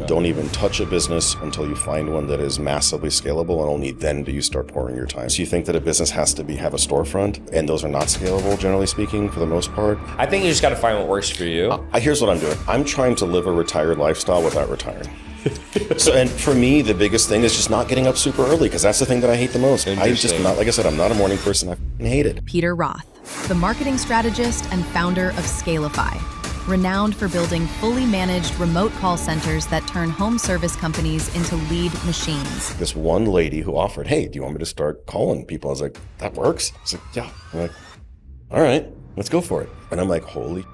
Don't even touch a business until you find one that is massively scalable, and only then do you start pouring your time. So you think that a business has to have a storefront, and those are not scalable, generally speaking, for the most part? I think you just got to find what works for you. Here's what I'm doing. I'm trying to live a retired lifestyle without retiring. So, and for me, the biggest thing is just not getting up super early, because that's the thing that I hate the most. I'm just not, like I said, I'm not a morning person. I hate it. Peter Roth, the marketing strategist and founder of Scalifi, renowned for building fully managed remote call centers that turn home service companies into lead machines. This one lady who offered, hey, do you want me to start calling people? I was like, that works? I was like, yeah. I'm like, all right, let's go for it. And I'm like, holy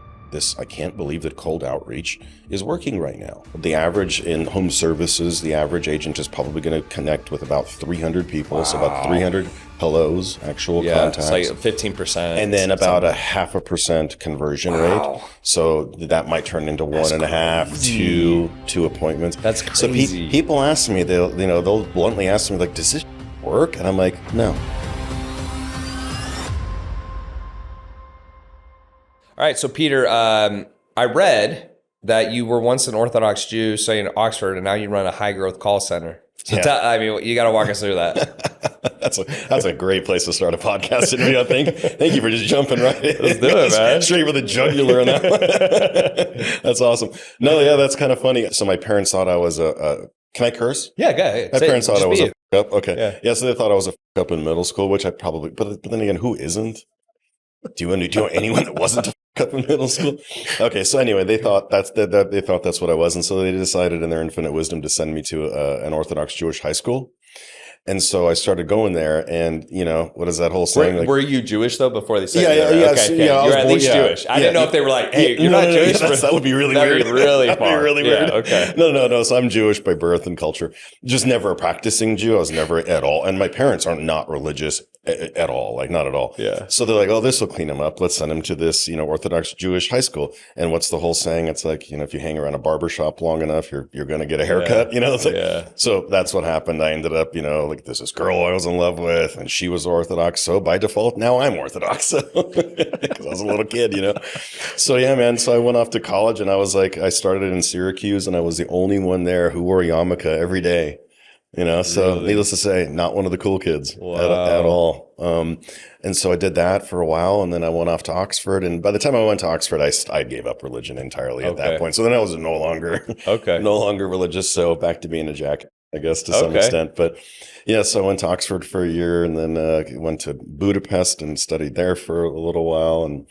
I can't believe that cold outreach is working right now. The average in home services, the average agent is probably going to connect with about 300 people. Wow. So about 300 hellos, actual contacts. It's like 15%. And then about 0.5% conversion rate. So that might turn into 1.5, two appointments. That's crazy. So people ask me, they'll bluntly ask me, like, does this work? And I'm like, no. All right, so Peter, I read that you were once an Orthodox Jew studying at Oxford, and now you run a high-growth call center. So you got to walk us through that. That's a great place to start a podcast. I think. Thank you for just jumping right in. Let's do it, man. Straight with a jugular on that one. That's awesome. No, yeah, that's kind of funny. So my parents thought I was can I curse? Yeah, go ahead. My parents thought I was a up. Okay. Yeah, so they thought I was a up in middle school, which I probably, but then again, who isn't? Do you know anyone that wasn't a up in middle school? Okay, so anyway, they thought that's what I was, and so they decided in their infinite wisdom to send me to an Orthodox Jewish high school. And so I started going there, and what is that whole saying? Were you Jewish though before they said? Yeah. Okay. You're at least Jewish. I didn't know if they were like, "Hey, you're not Jewish." That would be really weird. That'd be really far. That'd be really weird. Okay. No. So I'm Jewish by birth and culture. Just never a practicing Jew. I was never at all, and my parents are not religious at all, like not at all. Yeah. So they're like, "Oh, this will clean him up. Let's send him to this, Orthodox Jewish high school." And what's the whole saying? It's like, if you hang around a barber shop long enough, you're going to get a haircut. It's like, so that's what happened. I ended up, like there's this girl I was in love with, and she was Orthodox. So by default, now I'm Orthodox because I was a little kid, So yeah, man. So I went off to college, and I started in Syracuse, and I was the only one there who wore a yarmulke every day. So needless to say, not one of the cool kids at all. And so I did that for a while, and then I went off to Oxford. And by the time I went to Oxford, I gave up religion entirely at that point. So then I was no longer religious. So back to being a jack, I guess, to some extent. But yeah, so I went to Oxford for a year, and then went to Budapest and studied there for a little while, and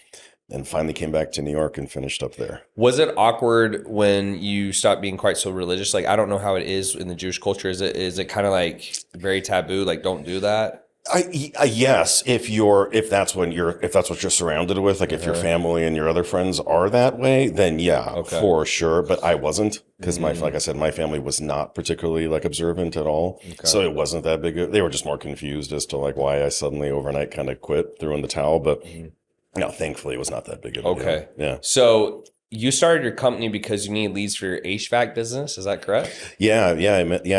finally came back to New York and finished up there. Was it awkward when you stopped being quite so religious? Like, I don't know how it is in the Jewish culture. Is it kind of like very taboo? Like, don't do that? Yes, if that's what you're surrounded with, like if your family and your other friends are that way, then for sure. But I wasn't, because like I said, my family was not particularly like observant at all. Okay. So it wasn't that big. They were just more confused as to like why I suddenly overnight kind of quit, threw in the towel. But thankfully it was not that big of a deal. Yeah. So you started your company because you need leads for your HVAC business. Is that correct? Yeah.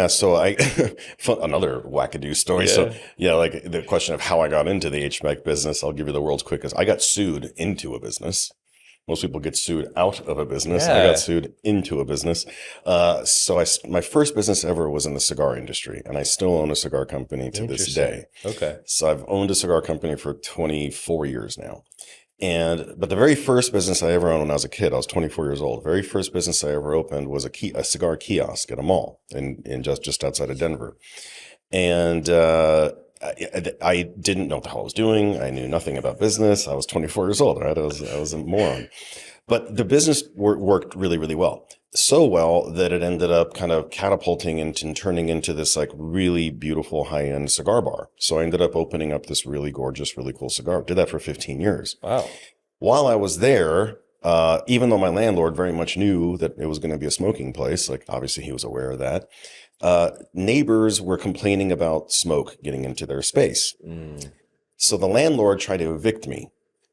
So another wackadoo story. Yeah. So like the question of how I got into the HVAC business, I'll give you the world's quickest. I got sued into a business. Most people get sued out of a business. Yeah. I got sued into a business. So my first business ever was in the cigar industry, and I still own a cigar company to this day. Okay. So I've owned a cigar company for 24 years now. But the very first business I ever owned when I was a kid, I was 24 years old. The very first business I ever opened was a cigar kiosk at a mall in just outside of Denver. And I didn't know what the hell I was doing. I knew nothing about business. I was 24 years old, right? I was a moron. But the business worked really, really well. So well that it ended up kind of catapulting and turning into this like really beautiful high-end cigar bar. So I ended up opening up this really gorgeous, really cool cigar. Did that for 15 years. Wow. While I was there, even though my landlord very much knew that it was going to be a smoking place, like obviously he was aware of that, neighbors were complaining about smoke getting into their space. So the landlord tried to evict me.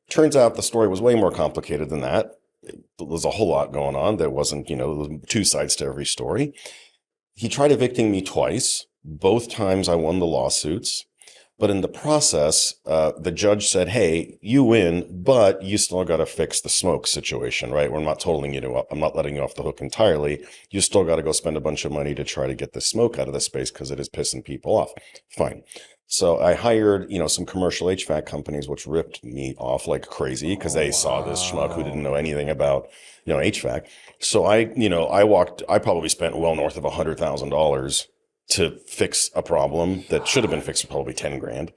Turns out the story was way more complicated than that. There was a whole lot going on. There wasn't, there was two sides to every story. He tried evicting me twice. Both times I won the lawsuits. But in the process, the judge said, hey, you win, but you still got to fix the smoke situation, right? We're not totaling you up. I'm not letting you off the hook entirely. You still got to go spend a bunch of money to try to get the smoke out of the space because it is pissing people off. Fine. So I hired, some commercial HVAC companies, which ripped me off like crazy because they saw this schmuck who didn't know anything about, HVAC. So I probably spent well north of $100,000 to fix a problem that should have been fixed for probably 10 grand,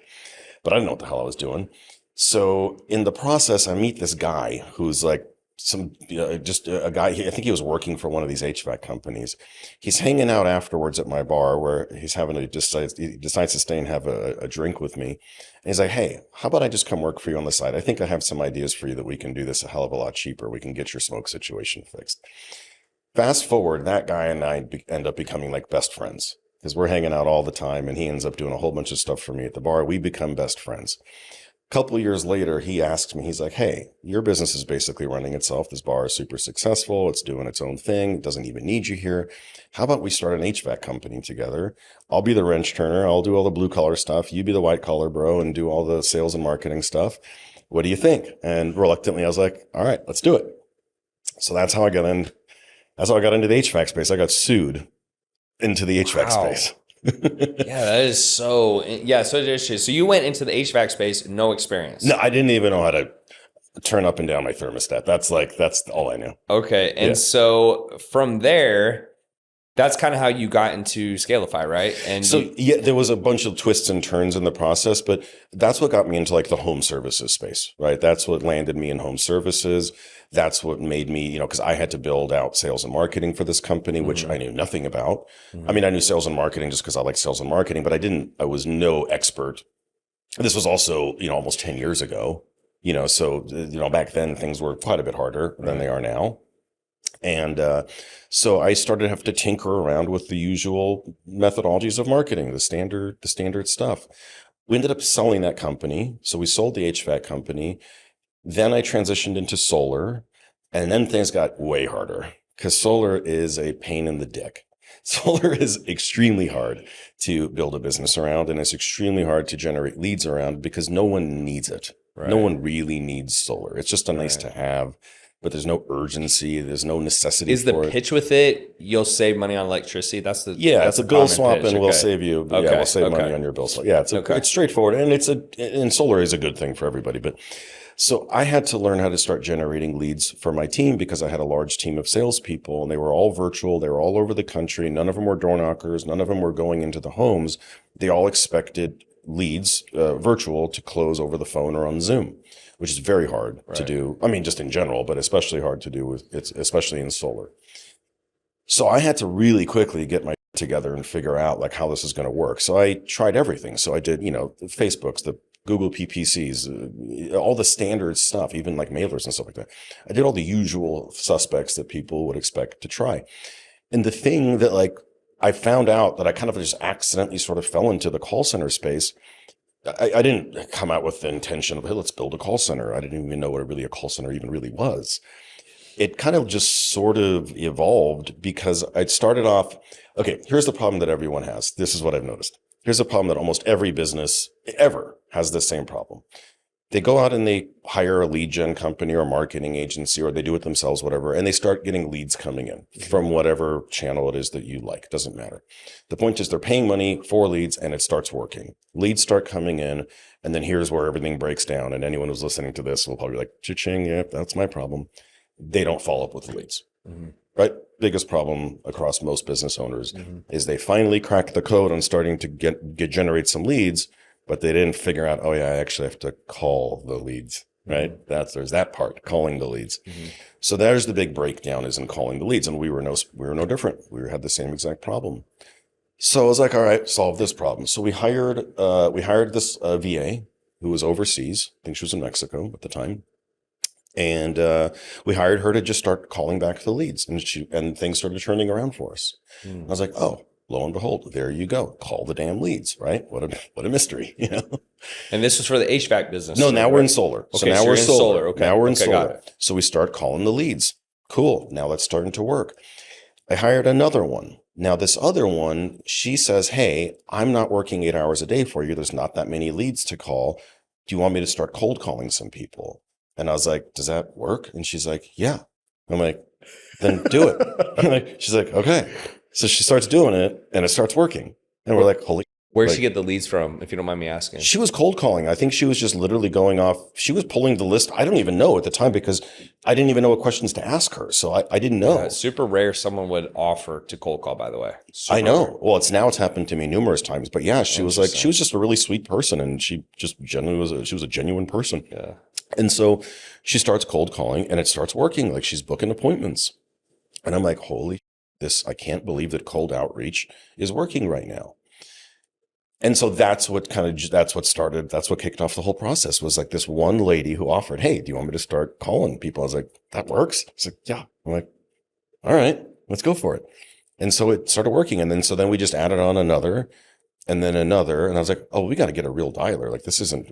but I didn't know what the hell I was doing. So in the process, I meet this guy who's like just a guy. I think he was working for one of these HVAC companies. He's hanging out afterwards at my bar where he decides to stay and have a drink with me. And he's like, hey, how about I just come work for you on the side? I think I have some ideas for you that we can do this a hell of a lot cheaper. We can get your smoke situation fixed. Fast forward, that guy and I end up becoming like best friends. Because we're hanging out all the time and he ends up doing a whole bunch of stuff for me at the bar. We become best friends. A couple of years later, he asked me, he's like, hey, your business is basically running itself. This bar is super successful. It's doing its own thing. It doesn't even need you here. How about we start an HVAC company together? I'll be the wrench turner. I'll do all the blue collar stuff. You be the white collar bro and do all the sales and marketing stuff. What do you think? And reluctantly, I was like, all right, let's do it. So that's how I got in. That's how I got into the HVAC space. I got sued into the HVAC space. Yeah, that is so. Yeah, so you went into the HVAC space, no experience. No, I didn't even know how to turn up and down my thermostat. That's all I knew. Okay, and so from there, that's kind of how you got into Scalifi, right? And so there was a bunch of twists and turns in the process, but that's what got me into like the home services space, right? That's what landed me in home services. That's what made me, because I had to build out sales and marketing for this company, which I knew nothing about. I mean, I knew sales and marketing just because I like sales and marketing, but I was no expert. This was also, almost 10 years ago, so, back then things were quite a bit harder than they are now. And so I started to have to tinker around with the usual methodologies of marketing, the standard stuff. We ended up selling that company. So we sold the HVAC company. Then I transitioned into solar. And then things got way harder because solar is a pain in the dick. Solar is extremely hard to build a business around, and it's extremely hard to generate leads around because no one needs it. Right. No one really needs solar. It's just a nice to have. But there's no urgency. There's no necessity. Is the pitch with it? You'll save money on electricity. That's it's a bill swap, and we'll save you. Okay. Yeah, we'll save money on your bill swap. Yeah, it's straightforward, and solar is a good thing for everybody. But so I had to learn how to start generating leads for my team because I had a large team of salespeople, and they were all virtual. They were all over the country. None of them were door knockers. None of them were going into the homes. They all expected leads virtual to close over the phone or on Zoom, which is very hard to do. I mean, just in general, but especially hard to do especially in solar. So I had to really quickly get my together and figure out like how this is going to work. So I tried everything. So I did, Facebooks, the Google PPCs, all the standard stuff, even like mailers and stuff like that. I did all the usual suspects that people would expect to try. And the thing that I found out that I kind of just accidentally sort of fell into the call center space. I didn't come out with the intention of, hey, let's build a call center. I didn't even know what a call center even really was. It kind of just sort of evolved because I'd started off, okay, here's the problem that everyone has. This is what I've noticed. Here's a problem that almost every business ever has the same problem. They go out and they hire a lead gen company or a marketing agency, or they do it themselves, whatever, and they start getting leads coming in from whatever channel it is that you like. Doesn't matter. The point is they're paying money for leads and it starts working. Leads start coming in, and then here's where everything breaks down. And anyone who's listening to this will probably be like, cha-ching, yeah, that's my problem. They don't follow up with leads. Right? Biggest problem across most business owners is they finally crack the code on starting to generate some leads, but they didn't figure out, oh yeah, I actually have to call the leads, right? There's that part, calling the leads. So there's the big breakdown, is in calling the leads. And we were no different. We had the same exact problem. So I was like, all right, solve this problem. So we hired this VA who was overseas. I think she was in Mexico at the time. And we hired her to just start calling back the leads, and things started turning around for us. I was like, oh, lo and behold, there you go. Call the damn leads, right? What a mystery, And this was for the HVAC business. No, now we're in solar. Okay, so now we're in solar. Okay. Now we're in solar. Got it. So we start calling the leads. Cool. Now that's starting to work. I hired another one Now, this other one, she says, hey, I'm not working 8 hours a day for you. There's not that many leads to call. Do you want me to start cold calling some people? And I was like, does that work? And she's like, yeah. I'm like, then do it. She's like, okay. So she starts doing it and it starts working. And we're like, holy. Where'd she get the leads from, if you don't mind me asking? She was cold calling. I think she was just literally going off. She was pulling the list. I don't even know at the time because I didn't even know what questions to ask her. So I didn't know. It's super rare someone would offer to cold call, by the way. Super I know. rare. Well, it's happened to me numerous times. But yeah, she was just a really sweet person. And she just genuinely she was a genuine person. Yeah. And so she starts cold calling and it starts working. Like she's booking appointments. And I'm like, holy, I can't believe that cold outreach is working right now. And so that's what kicked off the whole process was like this one lady who offered, hey, do you want me to start calling people? I was like, that works. I was like, yeah. I'm like, all right, let's go for it. And so it started working. And then we just added on another and then another. And I was like, oh, we got to get a real dialer. Like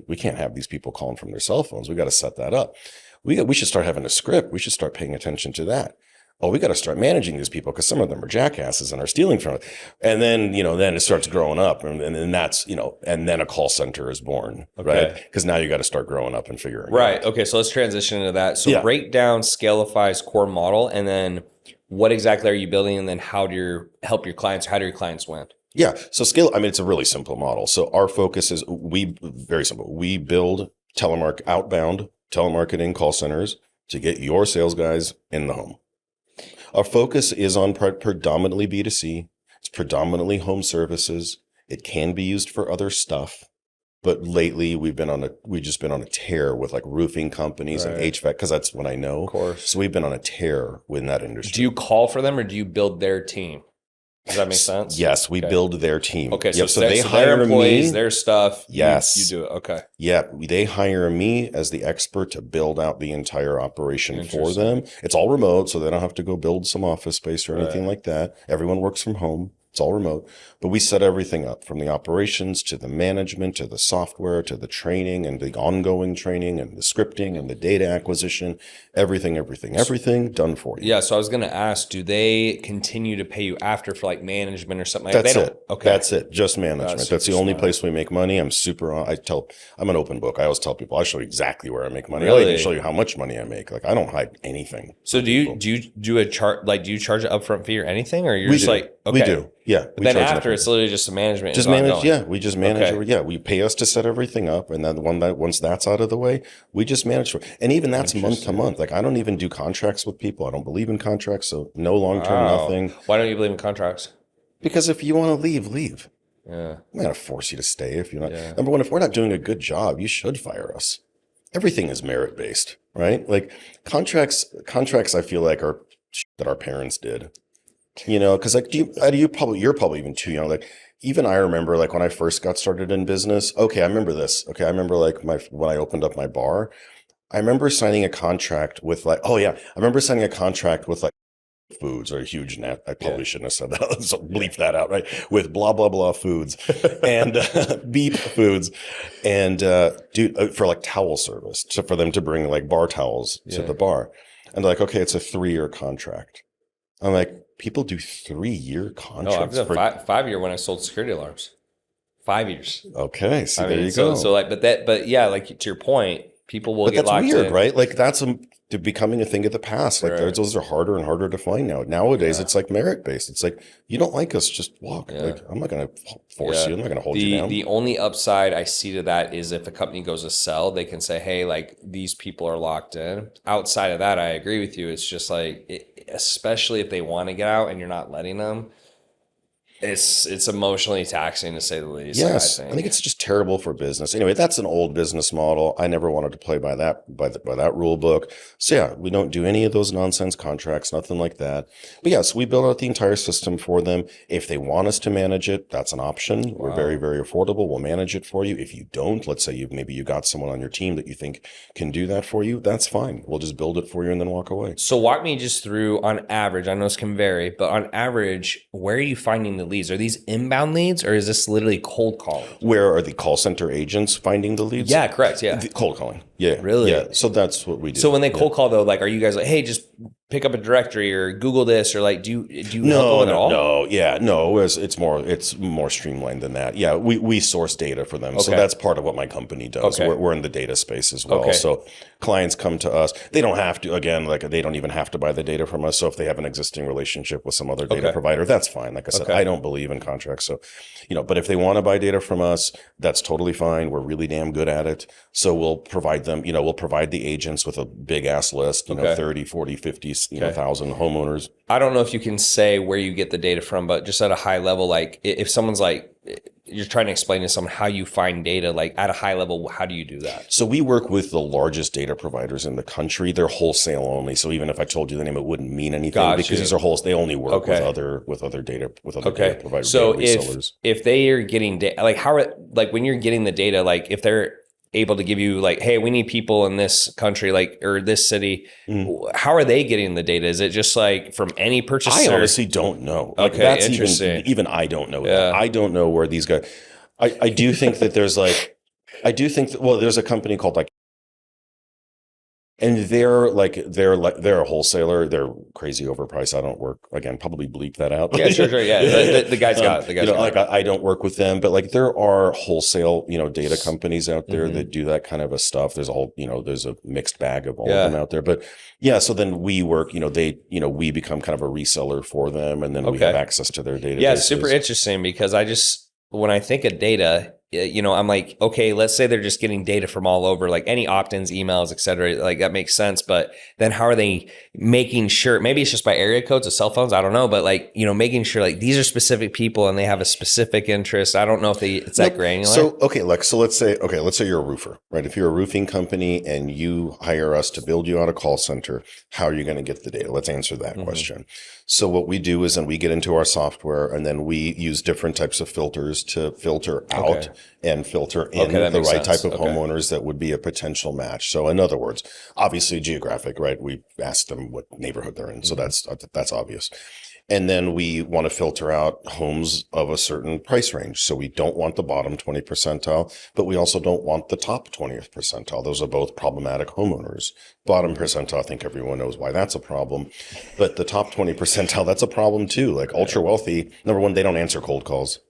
we can't have these people calling from their cell phones. We got to set that up. We should start having a script. We should start paying attention to that. Oh, we got to start managing these people because some of them are jackasses and are stealing from it. And then, then it starts growing up and then that's, and then a call center is born, right? Because now you got to start growing up and figuring right. out. Okay. So let's transition into that. So break down Scalifi's core model and then what exactly are you building? And then how do you help your clients? How do your clients win? Yeah. So it's a really simple model. So our focus is very simple. We build outbound telemarketing call centers to get your sales guys in the home. Our focus is on predominantly B2C. It's predominantly home services. It can be used for other stuff. But lately we've just been on a tear with like roofing companies and HVAC because that's what I know. Of course. So we've been on a tear in that industry. Do you call for them or do you build their team? Does that make sense? Yes, we build their team. Okay, so they hire their employees, me, their stuff. Yes. You do it. Okay. Yeah, they hire me as the expert to build out the entire operation for them. It's all remote, so they don't have to go build some office space or anything like that. Everyone works from home. It's all remote. But we set everything up from the operations to the management to the software to the training and the ongoing training and the scripting and the data acquisition, everything done for you. Yeah. So I was going to ask, do they continue to pay you after for like management or something? That's it. Okay. That's it. Just management. That's the only place we make money. I'm an open book. I always tell people, I'll show you exactly where I make money. Really? I'll even show you how much money I make. Like I don't hide anything. So do you do a chart? Like, do you charge an upfront fee or anything? Or you're okay. We do. Yeah. But then after it's literally just a management. Just manage. Yeah. We just manage. Okay. Yeah. We pay us to set everything up. And then once that's out of the way, we just manage. And even that's month to month. Like I don't even do contracts with people. I don't believe in contracts. So no long-term, nothing. Why don't you believe in contracts? Because if you want to leave. Yeah. I'm not going to force you to stay if you're not. Yeah. Number one, if we're not doing a good job, you should fire us. Everything is merit-based, right? Like contracts I feel like are that our parents did. Because like you're probably even too young. Like even I remember like when I first got started in business. Okay, I remember this. Okay, I remember like when I opened up my bar. I remember signing a contract with like Foods or a huge net. I probably shouldn't have said that. So bleep that out, right? With blah blah blah foods and beep foods, and for like towel service, for them to bring like bar towels to the bar, and they're like, okay, it's a 3-year contract. I'm like, people do 3-year contracts. No, I've done 5-year when I sold security alarms. 5 years. Okay, there you go. So like, but yeah, like to your point, people will get locked in. That's weird, right? Like that's becoming a thing of the past. Like those are harder and harder to find now. Nowadays, it's like merit based. It's like, you don't like us, just walk. Yeah. Like I'm not going to force you. I'm not going to hold you down. The only upside I see to that is if a company goes to sell, they can say, hey, like these people are locked in. Outside of that, I agree with you. It's just like, especially if they want to get out and you're not letting them. It's emotionally taxing to say the least. Yes, I think it's just terrible for business. Anyway, that's an old business model. I never wanted to play by that rule book. So yeah, we don't do any of those nonsense contracts, nothing like that. But yes, we build out the entire system for them. If they want us to manage it, that's an option. Wow. We're very, very affordable. We'll manage it for you. If you don't, let's say maybe you got someone on your team that you think can do that for you, that's fine. We'll just build it for you and then walk away. So walk me just through, on average, I know this can vary, but on average, where are you finding the leads? Are these inbound leads or is this literally cold calling? Where are the call center agents finding the leads? Yeah, correct. Yeah. Cold calling. Yeah. Really? Yeah. So that's what we do. So when they cold call though, like, are you guys like, hey, just pick up a directory or Google this, or like, do you help them with it all? No. It's more streamlined than that. Yeah, we source data for them. So that's part of what my company does. We're in the data space as well. So clients come to us. They don't have to, again, like they don't even have to buy the data from us. So if they have an existing relationship with some other data provider, that's fine. Like I said, I don't believe in contracts. So, but if they want to buy data from us, that's totally fine. We're really damn good at it. So we'll provide them, we'll provide the agents with a big ass list, 30, 40, 50, 1,000 homeowners. I don't know if you can say where you get the data from, but just at a high level, like if someone's like, you're trying to explain to someone how you find data, like at a high level, how do you do that? So we work with the largest data providers in the country. They're wholesale only. So even if I told you the name, it wouldn't mean anything because these are wholesale. They only work with other data data providers. So data resellers. if they are getting data, like when you're getting the data, like if they're able to give you like, hey, we need people in this country, like, or this city. How are they getting the data? Is it just like from any purchaser? I honestly don't know. Like, that's interesting. Even I don't know that. I don't know where these guys, I do think that there's like, there's a company called like, and they're a wholesaler. They're crazy overpriced. I don't work, again, probably bleep that out. Yeah, sure. Yeah. The guy's got it. I don't work with them, but like there are wholesale, data companies out there that do that kind of a stuff. There's a whole, there's a mixed bag of all of them out there. But yeah, so then we work, we become kind of a reseller for them, and then we have access to their data. Yeah, it's super interesting because when I think of data, I'm like, okay, let's say they're just getting data from all over, like any opt-ins, emails, et cetera. Like that makes sense. But then how are they making sure, maybe it's just by area codes of cell phones, I don't know, but like, making sure like these are specific people and they have a specific interest. I don't know if it's that granular. So, let's say you're a roofer, right? If you're a roofing company and you hire us to build you out a call center, how are you going to get the data? Let's answer that question. So what we do is then we get into our software and then we use different types of filters to filter out and filter in the right type of homeowners that would be a potential match. So in other words, obviously geographic, right? We ask them what neighborhood they're in. So that's obvious. And then we want to filter out homes of a certain price range. So we don't want the bottom 20 percentile, but we also don't want the top 20th percentile. Those are both problematic homeowners. Bottom percentile, I think everyone knows why that's a problem. But the top 20 percentile, that's a problem too. Like ultra wealthy, number one, they don't answer cold calls.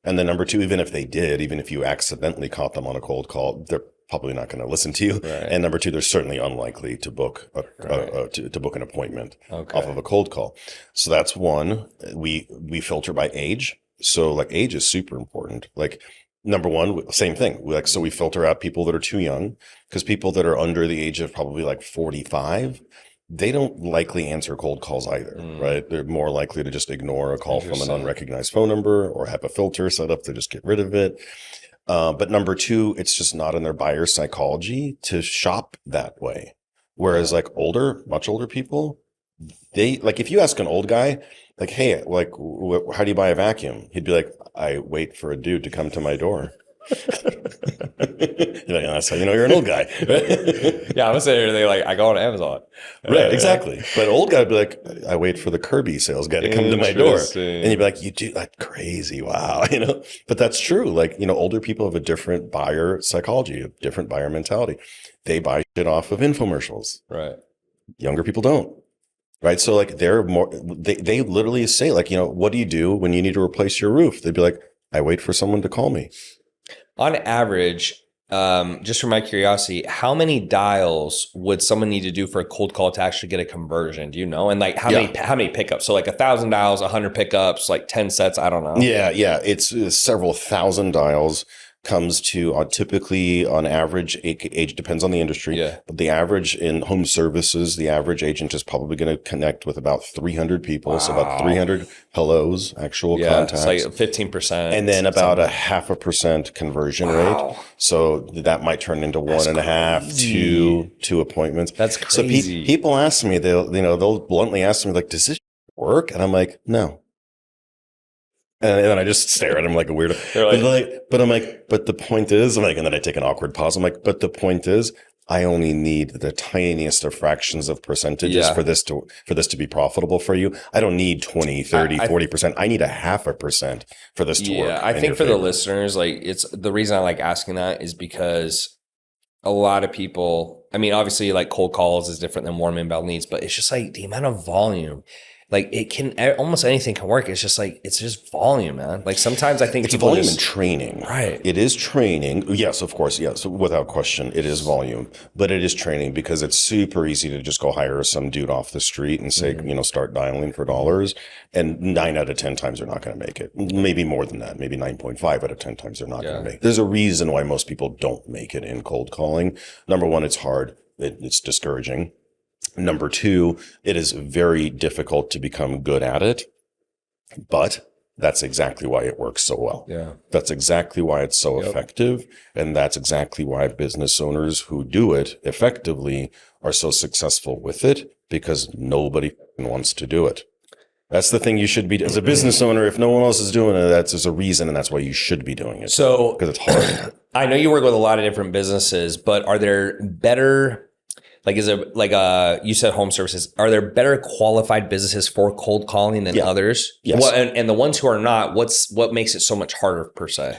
And then number two, even if they did, even if you accidentally caught them on a cold call, they're probably not going to listen to you. Right. And number two, they're certainly unlikely to book to book an appointment off of a cold call. So that's one. We filter by age. So like age is super important. Like number one, same thing. So we filter out people that are too young, because people that are under the age of probably like 45, they don't likely answer cold calls either, right? They're more likely to just ignore a call from an unrecognized phone number or have a filter set up to just get rid of it. But number two, it's just not in their buyer's psychology to shop that way. Whereas like much older people, they like, if you ask an old guy, like, hey, like, how do you buy a vacuum? He'd be like, I wait for a dude to come to my door. You're like, that's how you know you're an old guy. Yeah, I'm gonna say they like, I go on Amazon. Right, exactly. But old guy would be like, I wait for the Kirby sales guy to come to my door. And you'd be like, you do that crazy, wow, But that's true. Like, older people have a different buyer psychology, a different buyer mentality. They buy shit off of infomercials. Right. Younger people don't. Right. So like they're more, they literally say like, what do you do when you need to replace your roof? They'd be like, I wait for someone to call me. On average, just for my curiosity, how many dials would someone need to do for a cold call to actually get a conversion? Do you know? And like how many pickups? So like 1,000 dials, 100 pickups, like 10 sets. I don't know. Yeah. It's several thousand dials. Comes to typically on average, age depends on the industry, but the average in home services, the average agent is probably going to connect with about 300 people. Wow. So about 300 hellos, actual contacts. It's like 15%. And then about 0.5% conversion rate. So that might turn into 1.5, two appointments. That's crazy. So people ask me, they'll bluntly ask me like, does this work? And I'm like, no. And then I just stare at him like a weirdo. But the point is, and then I take an awkward pause. I'm like, but the point is, I only need the tiniest of fractions of percentages for this to be profitable for you. I don't need 20, 30, 40%. I need 0.5% for this to work. Yeah, I think for the listeners, like it's the reason I like asking that is because a lot of people, I mean, obviously like cold calls is different than warm inbound leads, but it's just like the amount of volume. Like it can, almost anything can work. It's just like, it's just volume, man. Like sometimes I think it's people volume and training. Right. It is training. Yes, of course. Yes. Without question, it is volume, but it is training because it's super easy to just go hire some dude off the street and say, start dialing for dollars. And 9 out of 10 times they're not going to make it. Maybe more than that. Maybe 9.5 out of 10 times they're not going to make it. There's a reason why most people don't make it in cold calling. Number one, it's hard. It's discouraging. Number two, it is very difficult to become good at it, but that's exactly why it works so well. Yeah. That's exactly why it's so effective. And that's exactly why business owners who do it effectively are so successful with it, because nobody wants to do it. That's the thing you should be, as a business owner, if no one else is doing it, there's a reason, and that's why you should be doing it. So, because it's hard. I know you work with a lot of different businesses, but are there better, like, is it like you said home services, are there better qualified businesses for cold calling than others? Yes. And the ones who are not, what makes it so much harder per se?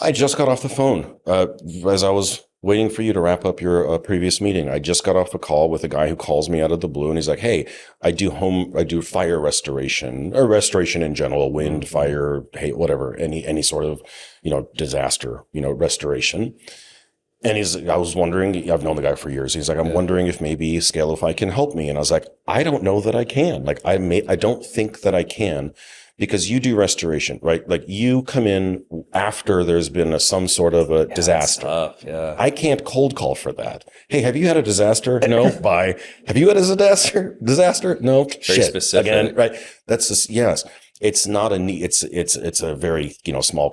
I just got off the phone as I was waiting for you to wrap up your previous meeting. I just got off a call with a guy who calls me out of the blue, and he's like, "Hey, I do fire restoration, or restoration in general, wind, fire, whatever, any sort of, disaster, restoration." And I was wondering, I've known the guy for years. He's like, I'm wondering if maybe Scalifi can help me. And I was like, I don't know that I can. Like, I don't think that I can, because you do restoration, right? Like, you come in after there's been some sort of a disaster. Tough, yeah. I can't cold call for that. Hey, have you had a disaster? No. Bye. Have you had a disaster? No. Very Shit. specific. Again, right? That's just, yes. It's not a need. It's a very, small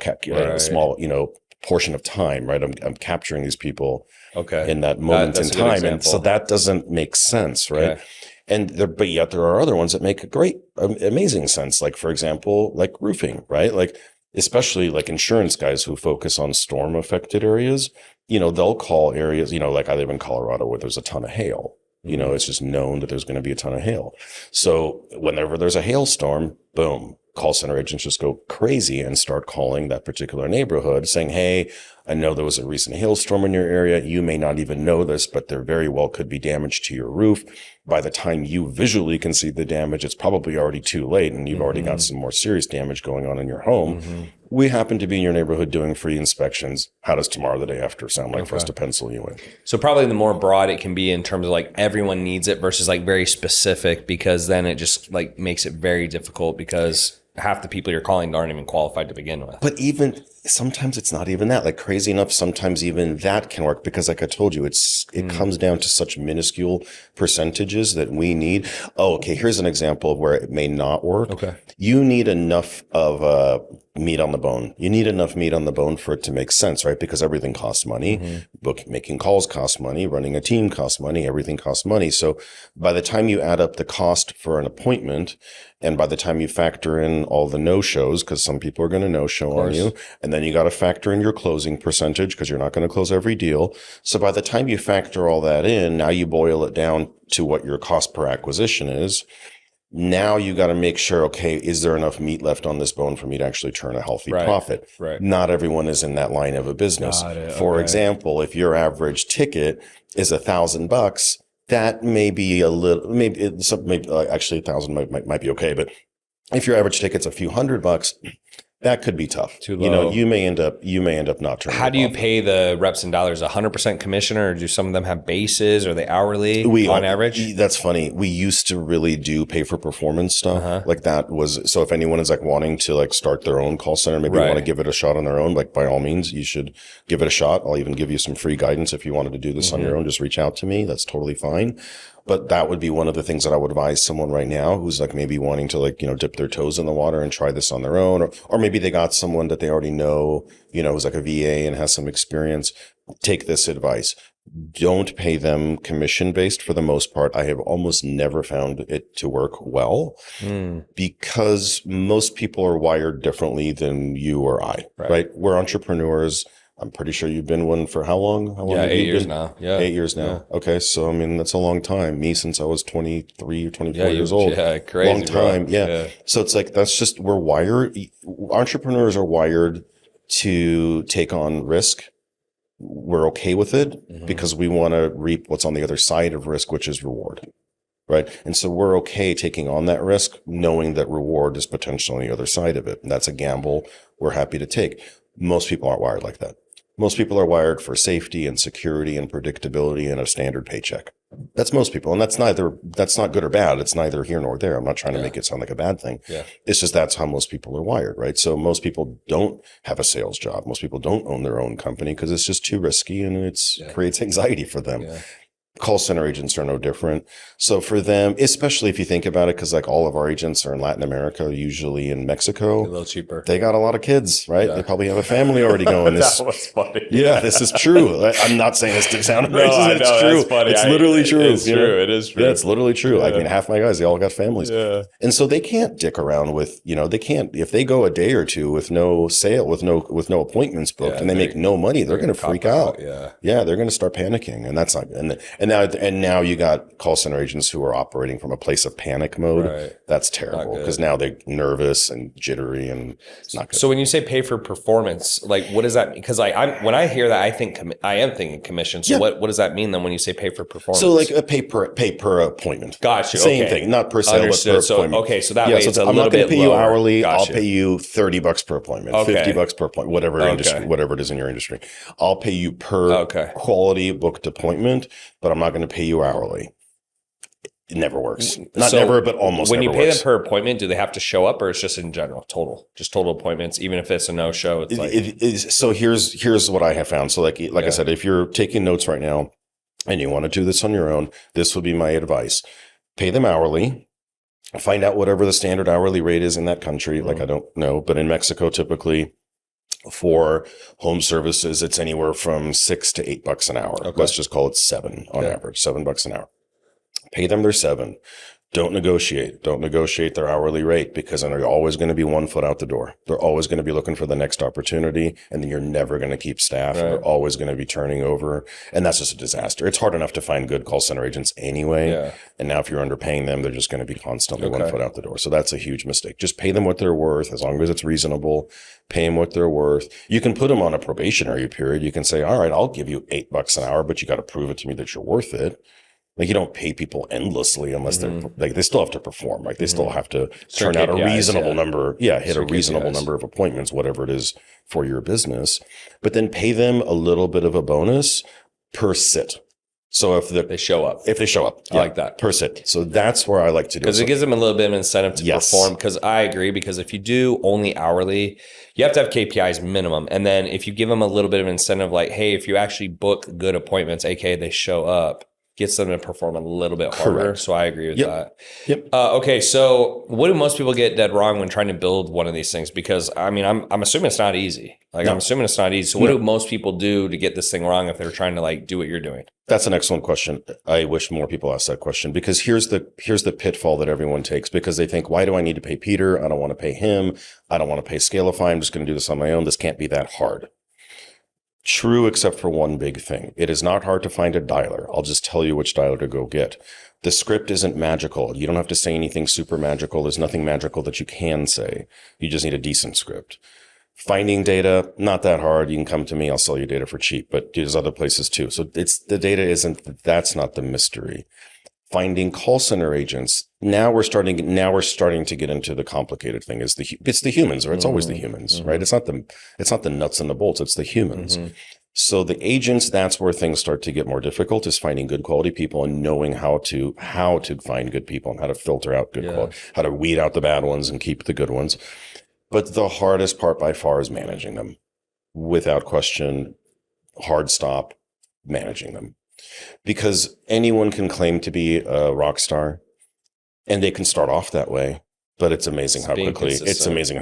small, portion of time, right? I'm capturing these people in that moment in time. And so that doesn't make sense, right? Okay. But yet there are other ones that make a great, amazing sense. Like, for example, like roofing, right? Like, especially like insurance guys who focus on storm affected areas, they'll call areas, like I live in Colorado where there's a ton of hail. It's just known that there's going to be a ton of hail. So whenever there's a hailstorm, boom, call center agents just go crazy and start calling that particular neighborhood saying, "Hey, I know there was a recent hailstorm in your area. You may not even know this, but there very well could be damage to your roof. By the time you visually can see the damage, it's probably already too late, and you've already got some more serious damage going on in your home. We happen to be in your neighborhood doing free inspections. How does tomorrow, the day after, sound like for us to pencil you in?" So probably the more broad it can be in terms of like everyone needs it versus like very specific, because then it just like makes it very difficult because half the people you're calling aren't even qualified to begin with. But even sometimes it's not even that. Like, crazy enough, sometimes even that can work, because like I told you, it comes down to such minuscule percentages that we need. Oh, okay. Here's an example of where it may not work. Okay. You need enough of meat on the bone. You need enough meat on the bone for it to make sense, right? Because everything costs money. Making calls costs money. Running a team costs money. Everything costs money. So by the time you add up the cost for an appointment, and by the time you factor in all the no-shows, because some people are going to no-show on you, and then you got to factor in your closing percentage, because you're not going to close every deal. So by the time you factor all that in, now you boil it down to what your cost per acquisition is. Now you got to make sure, okay, is there enough meat left on this bone for me to actually turn a healthy profit? Right. Not everyone is in that line of a business. For example, if your average ticket is $1,000, that may be a little, actually 1,000 might be okay. But if your average ticket's a few $100, that could be tough. Too low. You may end up not turning. How do you pay the reps in dollars? 100% commission, or do some of them have bases? Or are they hourly on average? That's funny. We used to really do pay for performance stuff. Like that was, so if anyone is like wanting to like start their own call center, maybe want to give it a shot on their own, like by all means, you should give it a shot. I'll even give you some free guidance if you wanted to do this on your own. Just reach out to me. That's totally fine. But that would be one of the things that I would advise someone right now who's like maybe wanting to like, dip their toes in the water and try this on their own. Or maybe they got someone that they already know, who's like a VA and has some experience. Take this advice. Don't pay them commission based for the most part. I have almost never found it to work well because most people are wired differently than you or I, right? We're entrepreneurs. I'm pretty sure you've been one for how long? How long? Yeah, 8 years now. Yeah. 8 years now. Yeah. Okay. So, I mean, that's a long time. Me since I was 23 or 24 years old. Yeah, crazy. Long time. Yeah. So it's like, that's just, we're wired. Entrepreneurs are wired to take on risk we're okay with it because we want to reap what's on the other side of risk, which is reward. Right. And so we're okay taking on that risk, knowing that reward is potentially on the other side of it. And that's a gamble we're happy to take. Most people aren't wired like that. Most people are wired for safety and security and predictability and a standard paycheck. That's most people. And that's not good or bad. It's neither here nor there. I'm not trying to make it sound like a bad thing. Yeah. It's just that's how most people are wired, right? So most people don't have a sales job. Most people don't own their own company because it's just too risky and it creates anxiety for them. Yeah. Call center agents are no different. So for them, especially if you think about it, because like all of our agents are in Latin America, usually in Mexico, a little cheaper. They got a lot of kids, right? Yeah. They probably have a family already going. That was funny. Yeah, this is true. I'm not saying this to sound racist. It's true. Funny. It's literally true. It's true. It is true. Yeah, it's literally true. Yeah. I mean, half my guys, they all got families. Yeah. And so they can't dick around with, they can't, if they go a day or two with no sale, with no appointments booked and they make no money, they're going to freak out. Yeah. Yeah. They're going to start panicking. And that's not, and now you got call center agents who are operating from a place of panic mode. Right. That's terrible because now they're nervous and jittery and it's not good. So when you say pay for performance, like what does that mean? Because when I hear that, I am thinking commission. So what does that mean then when you say pay for performance? So like a pay per appointment. Gotcha. Same thing, not per sale, but per appointment. So that way it's a I'm little bit lower. I'm not going to pay you hourly. Gotcha. I'll pay you $30 per appointment, $50 per appointment, whatever it is in your industry. I'll pay you per quality booked appointment, but I'm not going to pay you hourly. It never works. Not never, but almost when never you pay works. them per appointment, do they have to show up or it's just in general, total appointments, even if it's a no-show? It's like so here's what I have found. So like I said, if you're taking notes right now and you want to do this on your own, this would be my advice. Pay them hourly. Find out whatever the standard hourly rate is in that country. Like I don't know, but in Mexico, typically for home services, it's anywhere from $6 to $8 an hour. Okay. Let's just call it $7 on average, $7 an hour. Pay them their $7. Don't negotiate their hourly rate because then they're always going to be 1 foot out the door. They're always going to be looking for the next opportunity and then you're never going to keep staff. Right. They're always going to be turning over. And that's just a disaster. It's hard enough to find good call center agents anyway. Yeah. And now if you're underpaying them, they're just going to be constantly 1 foot out the door. So that's a huge mistake. Just pay them what they're worth as long as it's reasonable. Pay them what they're worth. You can put them on a probationary period. You can say, all right, I'll give you $8 an hour, but you got to prove it to me that you're worth it. Like you don't pay people endlessly unless they're like, they still have to perform. Like they still have to turn out a reasonable number. Yeah. Hit a reasonable number of appointments, whatever it is for your business, but then pay them a little bit of a bonus per sit. So if they show up, I like that per sit. So that's where I like to do it. Because it gives them a little bit of incentive to perform. Because I agree, because if you do only hourly, you have to have KPIs minimum. And then if you give them a little bit of incentive, like, hey, if you actually book good appointments, aka they show up, gets them to perform a little bit harder. Correct. So I agree with that. Yep. Okay. So what do most people get dead wrong when trying to build one of these things? Because I mean, I'm assuming it's not easy. I'm assuming it's not easy. So what do most people do to get this thing wrong if they're trying to like do what you're doing? That's an excellent question. I wish more people asked that question because here's the pitfall that everyone takes because they think, why do I need to pay Peter? I don't want to pay him. I don't want to pay Scalify. I'm just going to do this on my own. This can't be that hard. True, except for one big thing. It is not hard to find a dialer. I'll just tell you which dialer to go get. The script isn't magical. You don't have to say anything super magical. There's nothing magical that you can say. You just need a decent script. Finding data, not that hard. You can come to me. I'll sell you data for cheap, but there's other places too. So that's not the mystery. Finding call center agents. Now we're starting to get into the complicated thing. It's the humans, or it's always the humans, right? It's not the nuts and the bolts. It's the humans. So the agents, that's where things start to get more difficult, is finding good quality people and knowing how to find good people and how to filter out good quality, how to weed out the bad ones and keep the good ones. But the hardest part by far is managing them. Without question, hard stop, managing them. Because anyone can claim to be a rock star and they can start off that way, but it's amazing how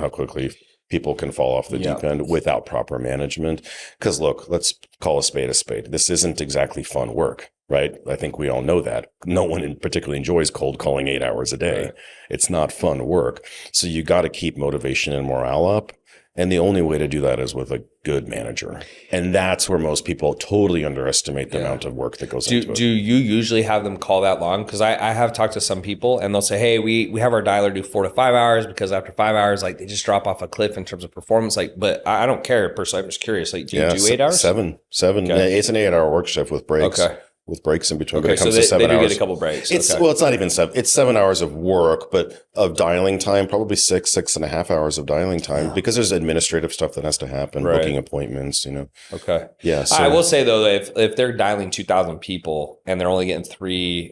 quickly people can fall off the deep end without proper management. Because look, let's call a spade a spade. This isn't exactly fun work. right? I think we all know that. No one particularly enjoys cold calling 8 hours a day. Right. It's not fun work. So you got to keep motivation and morale up. And the only way to do that is with a good manager. And that's where most people totally underestimate the amount of work that goes into it. Do you usually have them call that long? Because I have talked to some people and they'll say, hey, we have our dialer do 4 to 5 hours because after 5 hours, like they just drop off a cliff in terms of performance. Like, but I don't care personally. I'm just curious. Like, do you do 8 hours? Seven. Okay. It's an 8-hour work shift with breaks. Okay. With breaks in between. Okay, But it comes so to 7 they do hours. get a couple breaks. Well, it's not even 7. It's 7 hours of work, but of dialing time, probably 6.5 hours of dialing time because there's administrative stuff that has to happen, Right. booking appointments, Okay. Yeah. So, I will say though, that if they're dialing 2,000 people and they're only getting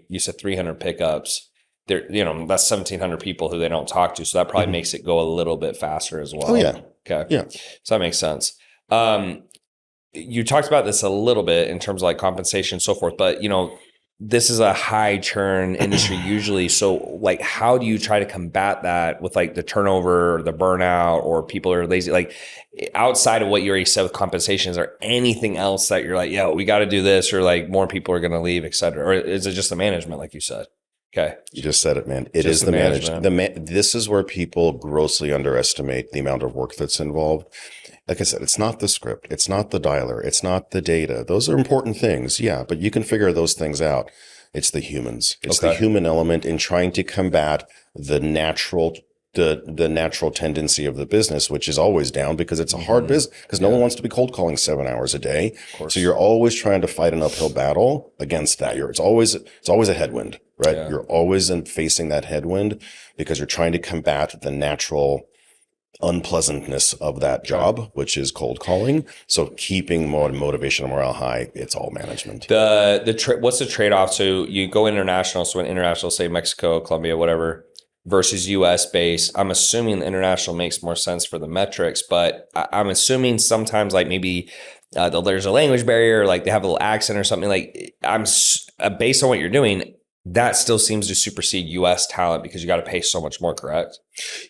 you said 300 pickups, that's 1,700 people who they don't talk to. So that probably makes it go a little bit faster as well. Oh, yeah. Okay. Yeah. So that makes sense. You talked about this a little bit in terms of like compensation and so forth, but this is a high churn industry usually. So like, how do you try to combat that with like the turnover or the burnout or people are lazy? Like outside of what you already said with compensation, is there anything else that you're like, yeah, we got to do this, or like more people are going to leave, et cetera? Or is it just the management, like you said? Okay. You just said it, man. It Just is the the management. This is where people grossly underestimate the amount of work that's involved. Like I said, it's not the script. It's not the dialer. It's not the data. Those are important things. Yeah. But you can figure those things out. It's the humans. It's the human element in trying to combat the natural tendency of the business, which is always down because it's a hard business, because no one wants to be cold calling 7 hours a day. So you're always trying to fight an uphill battle against that. It's always a headwind, right? Yeah. You're always facing that headwind because you're trying to combat the natural unpleasantness of that job, which is cold calling. So keeping motivation and morale high, it's all management. What's the trade-off? So you go international. So when international, say Mexico, Colombia, whatever, versus US based, I'm assuming the international makes more sense for the metrics, but I'm assuming sometimes like maybe there's a language barrier, like they have a little accent or something. Like based on what you're doing, that still seems to supersede US talent because you got to pay so much more, correct?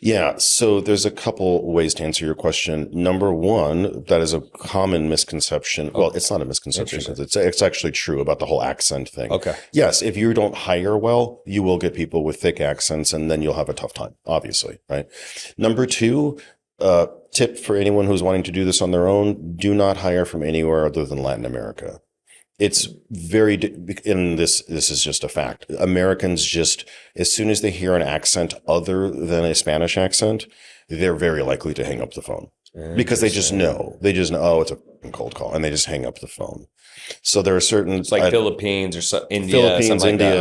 Yeah. So there's a couple ways to answer your question. Number one, that is a common misconception. Well, it's not a misconception. It's actually true about the whole accent thing. Okay. Yes. If you don't hire well, you will get people with thick accents and then you'll have a tough time, obviously. Right. Number two, tip for anyone who's wanting to do this on their own, do not hire from anywhere other than Latin America. It's and this is just a fact. Americans just, as soon as they hear an accent other than a Spanish accent, they're very likely to hang up the phone because they just know, oh, it's a cold call, and they just hang up the phone. So there are certain, it's like Philippines or India,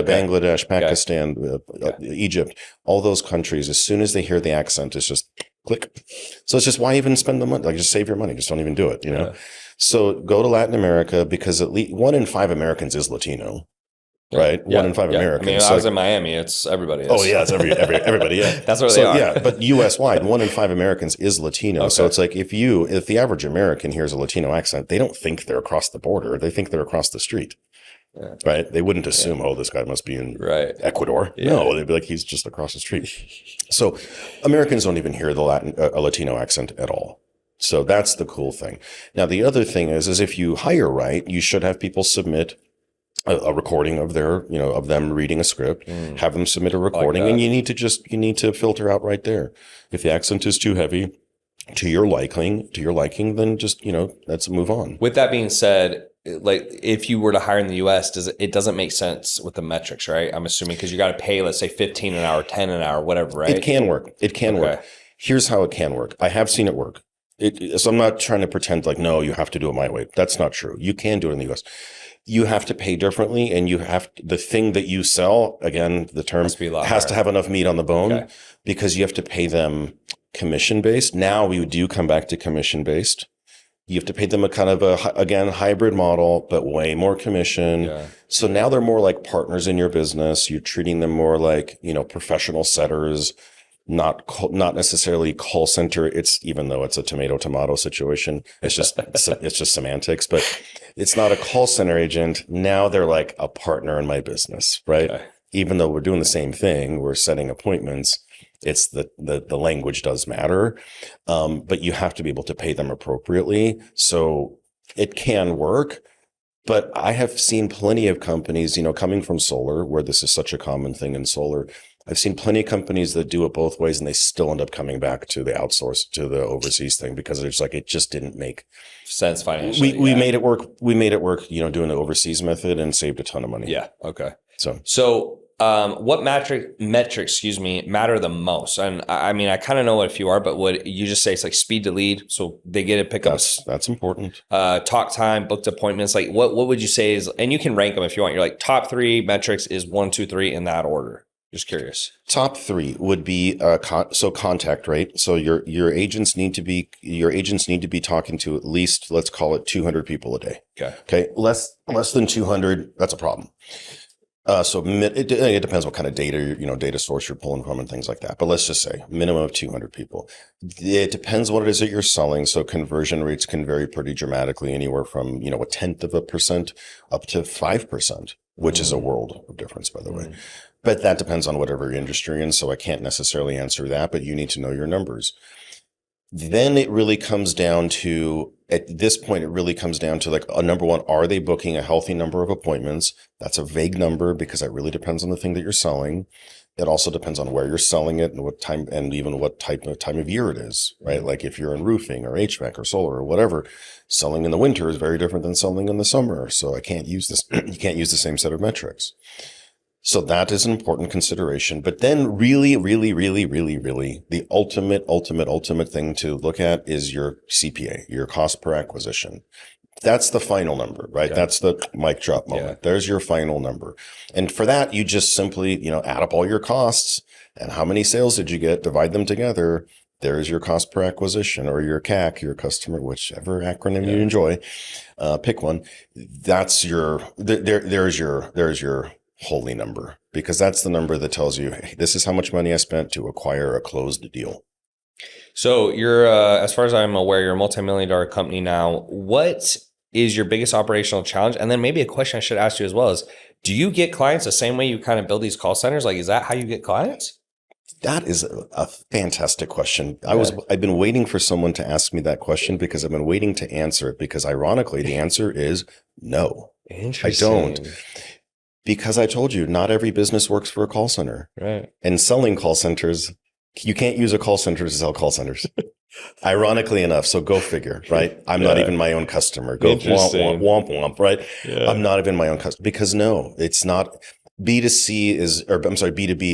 Bangladesh, Pakistan, Egypt, all those countries, as soon as they hear the accent, it's just click. So it's just, why even spend the money? Like, just save your money. Just don't even do it, So go to Latin America because at least 1 in 5 Americans is Latino, right? Yeah. 1 in 5 Americans. I mean, I was in Miami. It's everybody. Oh yeah, it's everybody. Yeah, that's what they are. Yeah, but U.S. wide, 1 in 5 Americans is Latino. Okay. So it's like if the average American hears a Latino accent, they don't think they're across the border. They think they're across the street. Yeah. Right? They wouldn't assume, oh, this guy must be in Ecuador. Yeah. No, they'd be like, he's just across the street. So Americans don't even hear a Latino accent at all. So that's the cool thing. Now, the other thing is if you hire right, you should have people submit a recording of of them reading a script, have them submit a recording, and you need to filter out right there. If the accent is too heavy to your liking, then just, let's move on. With that being said, like if you were to hire in the US, it doesn't make sense with the metrics, right? I'm assuming because you got to pay, let's say 15 an hour, 10 an hour, whatever, right? It can work. Work. Here's how it can work. I have seen it work. So I'm not trying to pretend like, no, you have to do it my way. That's not true. You can do it in the US. You have to pay differently, and the thing that you sell, again, the term has to have enough meat on the bone because you have to pay them commission based. Now we do come back to commission based. You have to pay them a kind of hybrid model, but way more commission. Yeah. So now they're more like partners in your business. You're treating them more like, professional setters. Not necessarily call center. Even though it's a tomato situation, it's just semantics, but it's not a call center agent. Now they're like a partner in my business, right? Okay. Even though we're doing the same thing, we're setting appointments. It's the language does matter. But you have to be able to pay them appropriately. So it can work. But I have seen plenty of companies, coming from solar, where this is such a common thing in solar. I've seen plenty of companies that do it both ways, and they still end up coming back to the outsource, to the overseas thing, because it's like, it just didn't make sense financially. We made it work. We made it work, doing the overseas method, and saved a ton of money. Yeah. Okay. So what metrics, matter the most? And I mean, I kind of know what a few are, but would you just say it's like speed to lead? So they get a pickup. That's important. Talk time, booked appointments. Like what would you say is, and you can rank them if you want. You're like top 3 metrics is 1, 2, 3 in that order. Just curious. Top 3 would be contact rate. So your agents need to be talking to at least, let's call it 200 people a day. Okay. Less than 200, that's a problem. So it depends what kind of data, data source you're pulling from and things like that. But let's just say minimum of 200 people. It depends what it is that you're selling. So conversion rates can vary pretty dramatically, anywhere from, 0.1% up to 5%, which is a world of difference, by the way. But that depends on whatever industry you're in. So I can't necessarily answer that, but you need to know your numbers. Then it really comes down to, at this point, like number one, are they booking a healthy number of appointments? That's a vague number because it really depends on the thing that you're selling. It also depends on where you're selling it and what time, and even what time of year it is, right? Like if you're in roofing or HVAC or solar or whatever, selling in the winter is very different than selling in the summer. So I can't use this. You can't use the same set of metrics. So that is an important consideration. But then really, the ultimate thing to look at is your CPA, your cost per acquisition. That's the final number, right? Yeah. That's the mic drop moment. Yeah. There's your final number. And for that, you just simply, add up all your costs and how many sales did you get, divide them together. There's your cost per acquisition, or your CAC, your customer, whichever acronym you enjoy. Pick one. That's there's your holy number, because that's the number that tells you, hey, this is how much money I spent to acquire a closed deal. So you're, as far as I'm aware, you're a multi-million-dollar company now. What is your biggest operational challenge? And then maybe a question I should ask you as well is, do you get clients the same way you kind of build these call centers? Like, is that how you get clients? That is a fantastic question. I've been waiting for someone to ask me that question, because I've been waiting to answer it, because ironically, the answer is no. Interesting. I don't. Because I told you, not every business works for a call center. Right. And selling call centers, you can't use a call center to sell call centers. Ironically enough. So go figure, right? I'm not even my own customer. Go womp, womp, right? Yeah. I'm not even my own customer, because no, it's not. B2B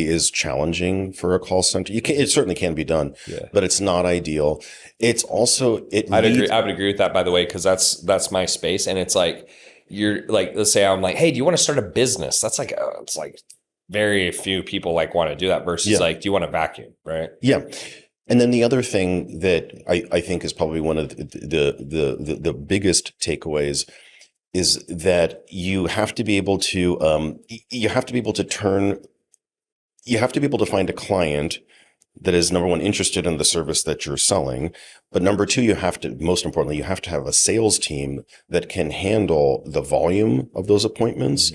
is challenging for a call center. It certainly can be done, but it's not ideal. It's also, I would agree with that, by the way, because that's my space. And it's like, you're like, let's say I'm like, hey, do you want to start a business? That's like, it's like very few people like want to do that versus like, do you want to vacuum? Right. Yeah. And then the other thing that I think is probably one of the biggest takeaways is that you have to be able to find a client that is, number one, interested in the service that you're selling. But number two, most importantly, you have to have a sales team that can handle the volume of those appointments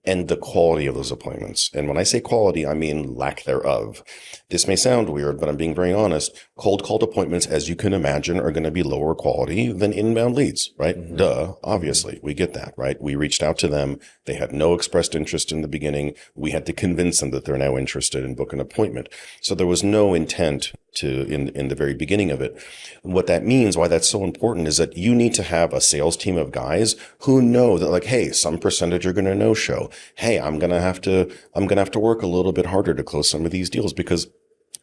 and the quality of those appointments. And when I say quality, I mean lack thereof. This may sound weird, but I'm being very honest. Cold called appointments, as you can imagine, are going to be lower quality than inbound leads, right? Mm-hmm. Duh. Obviously, we get that, right? We reached out to them. They had no expressed interest in the beginning. We had to convince them that they're now interested in booking an appointment. So there was no intent in the very beginning of it. What that means, why that's so important, is that you need to have a sales team of guys who know that, like, hey, some percentage are going to no-show. Hey, I'm going to have to work a little bit harder to close some of these deals because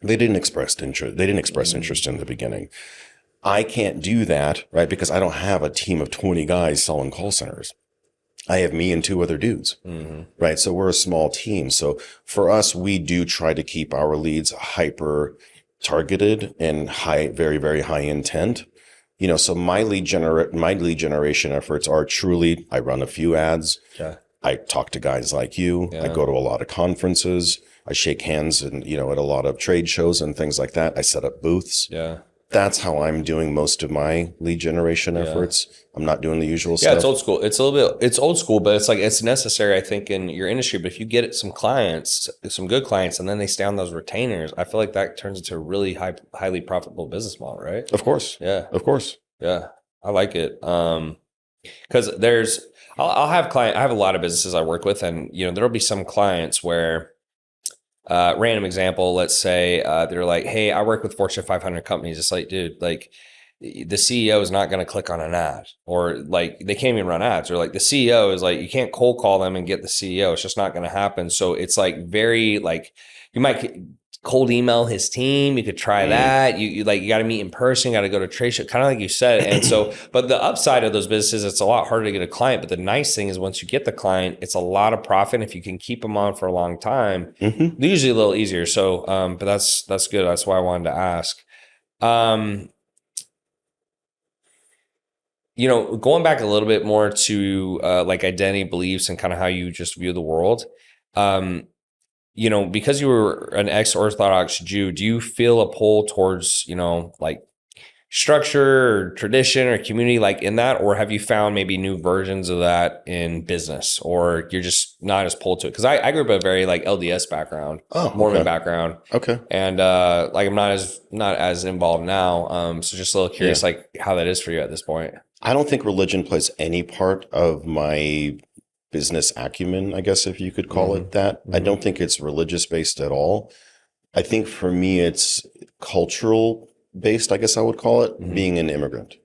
they didn't express interest in the beginning. I can't do that, right? Because I don't have a team of 20 guys selling call centers. I have me and 2 other dudes, right? So we're a small team. So for us, we do try to keep our leads hyper targeted and high, very, very high intent. So my lead generation efforts are truly, I run a few ads. Yeah. I talk to guys like you. Yeah. I go to a lot of conferences. I shake hands and, at a lot of trade shows and things like that. I set up booths. Yeah. That's how I'm doing most of my lead generation efforts. I'm not doing the usual stuff. Yeah, it's old school. It's old school, but it's like, it's necessary, I think, in your industry. But if you get some clients, some good clients, and then they stay on those retainers, I feel like that turns into a really highly profitable business model, right? Of course. Yeah. Of course. Yeah. I like it. Because I'll have I have a lot of businesses I work with, and there'll be some clients where, random example, let's say they're like, hey, I work with Fortune 500 companies. It's like, dude, like the CEO is not going to click on an ad, or like they can't even run ads, or like the CEO is like, you can't cold call them and get the CEO. It's just not going to happen. So it's like very like, you might cold email his team. You could try that. You got to meet in person, got to go to trade show, kind of like you said. And so, but the upside of those businesses, it's a lot harder to get a client. But the nice thing is once you get the client, it's a lot of profit. And if you can keep them on for a long time, they're usually a little easier. So, but that's good. That's why I wanted to ask. Going back a little bit more to like identity beliefs and kind of how you just view the world. Because you were an ex-Orthodox Jew, do you feel a pull towards, like structure or tradition or community like in that? Or have you found maybe new versions of that in business, or you're just not as pulled to it? Because I grew up a very like LDS background, Mormon background. Okay. And like I'm not as involved now. So just a little curious, like how that is for you at this point. I don't think religion plays any part of my business acumen, I guess, if you could call it that. I don't think it's religious based at all. I think for me, it's cultural based, I guess I would call it, being an immigrant.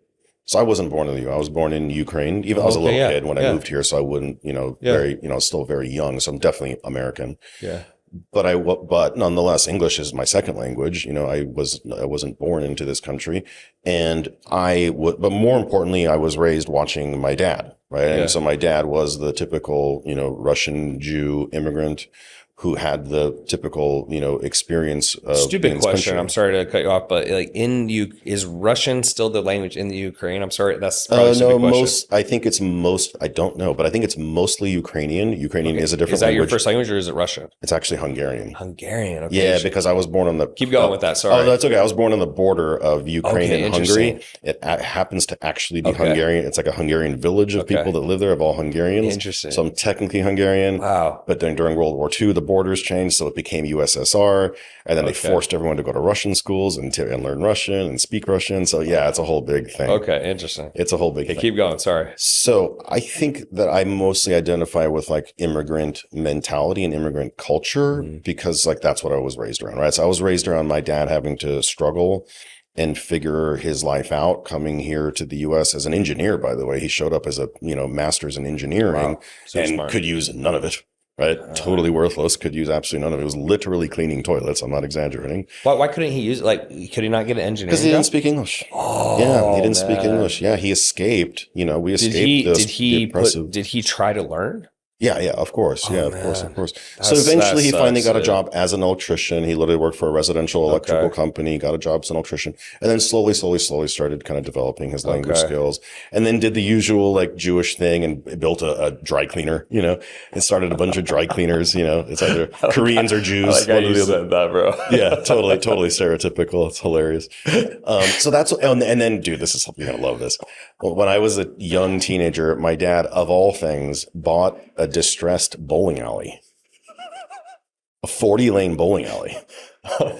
So I wasn't born in the U.S. I was born in Ukraine. Even I was a little kid when I moved here, so I wouldn't, still very young. So I'm definitely American. Yeah. But nonetheless, English is my second language. I wasn't born into this country, but more importantly, I was raised watching my dad, right? Yeah. And so my dad was the typical, Russian Jew immigrant who had the typical, experience of stupid question. I'm sorry to cut you off, but like is Russian still the language in the Ukraine? I'm sorry, that's probably a stupid question. I think it's I don't know, but I think it's mostly Ukrainian. Ukrainian is a different language. Is that your first language or is it Russian? It's actually Hungarian. Hungarian, okay. Yeah, because I was born on the... Keep going with that, sorry. Oh, that's okay. I was born on the border of Ukraine and Hungary. It happens to actually be Hungarian. It's like a Hungarian village of people that live there, of all Hungarians. Interesting. So I'm technically Hungarian. Wow. But then during World War II, the borders changed, so it became USSR, and then they forced everyone to go to Russian schools and learn Russian and speak Russian. So yeah, it's a whole big thing. Okay, interesting. It's a whole big thing. Keep going, sorry. So I think that I mostly identify with like immigrant mentality and immigrant culture because like that's what I was raised around, right? So I was raised around my dad having to struggle and figure his life out coming here to the U.S. as an engineer, by the way. He showed up as a, master's in engineering and smart. Could use none of it. Right? Totally worthless. Could use absolutely none of it. It was literally cleaning toilets. I'm not exaggerating. Why couldn't he use it? Like, could he not get an engineering? Because he didn't speak English. Oh, yeah, he didn't speak English. Yeah, he escaped. We escaped Did he try to learn? Yeah, of course. Of course. So eventually he finally got a job as an electrician. He literally worked for a residential electrical company, got a job as an electrician, and then slowly started kind of developing his language skills, and then did the usual like Jewish thing and built a dry cleaner, and started a bunch of dry cleaners, it's either Koreans or Jews. I like how you said that, bro. Yeah, totally stereotypical. It's hilarious. So that's, and then dude, you're going to love this. When I was a young teenager, my dad, of all things, bought a distressed bowling alley, a 40-lane bowling alley.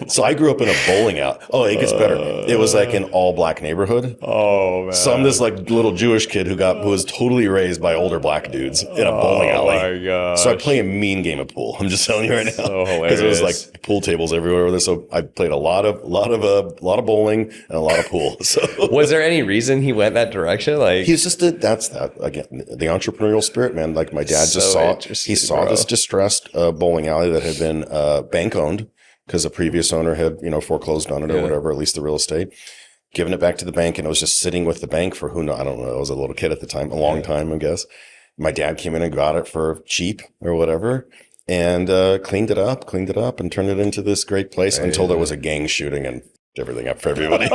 So I grew up in a bowling alley. Oh, it gets better. It was like an all-black neighborhood. Oh man! So I'm this like little Jewish kid who was totally raised by older black dudes in a bowling alley. Oh my god! So I play a mean game of pool. I'm just telling you right now. So hilarious. Because it was like pool tables everywhere with this. So I played a lot of bowling and a lot of pool. So was there any reason he went that direction? Like he's just that's again the entrepreneurial spirit, man. Like my dad just saw this distressed bowling alley that had been bank owned. Because the previous owner had, foreclosed on it or whatever, at least the real estate, given it back to the bank. And it was just sitting with the bank for I don't know. I was a little kid at the time, a long time, I guess. My dad came in and got it for cheap or whatever and cleaned it up and turned it into this great place until there was a gang shooting and everything up for everybody.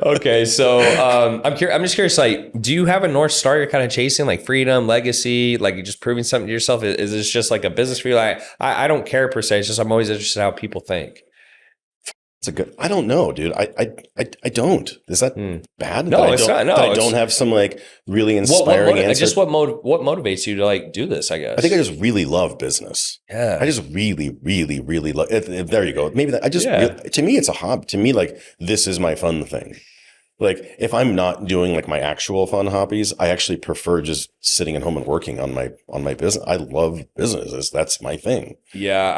Okay. So I'm just curious, like, do you have a North Star you're kind of chasing, like freedom, legacy, like you're just proving something to yourself? Is this just like a business for you? Like, I don't care per se. It's just I'm always interested in how people think. I don't know, dude. I don't. Is that bad? No, it's not. No, I don't have some like really inspiring answer. Just what motivates you to like do this, I guess. I think I just really love business. Yeah. I just really, really, really love it. There you go. Maybe to me, it's a hobby. To me, like this is my fun thing. Like if I'm not doing like my actual fun hobbies, I actually prefer just sitting at home and working on my business. I love businesses. That's my thing. Yeah.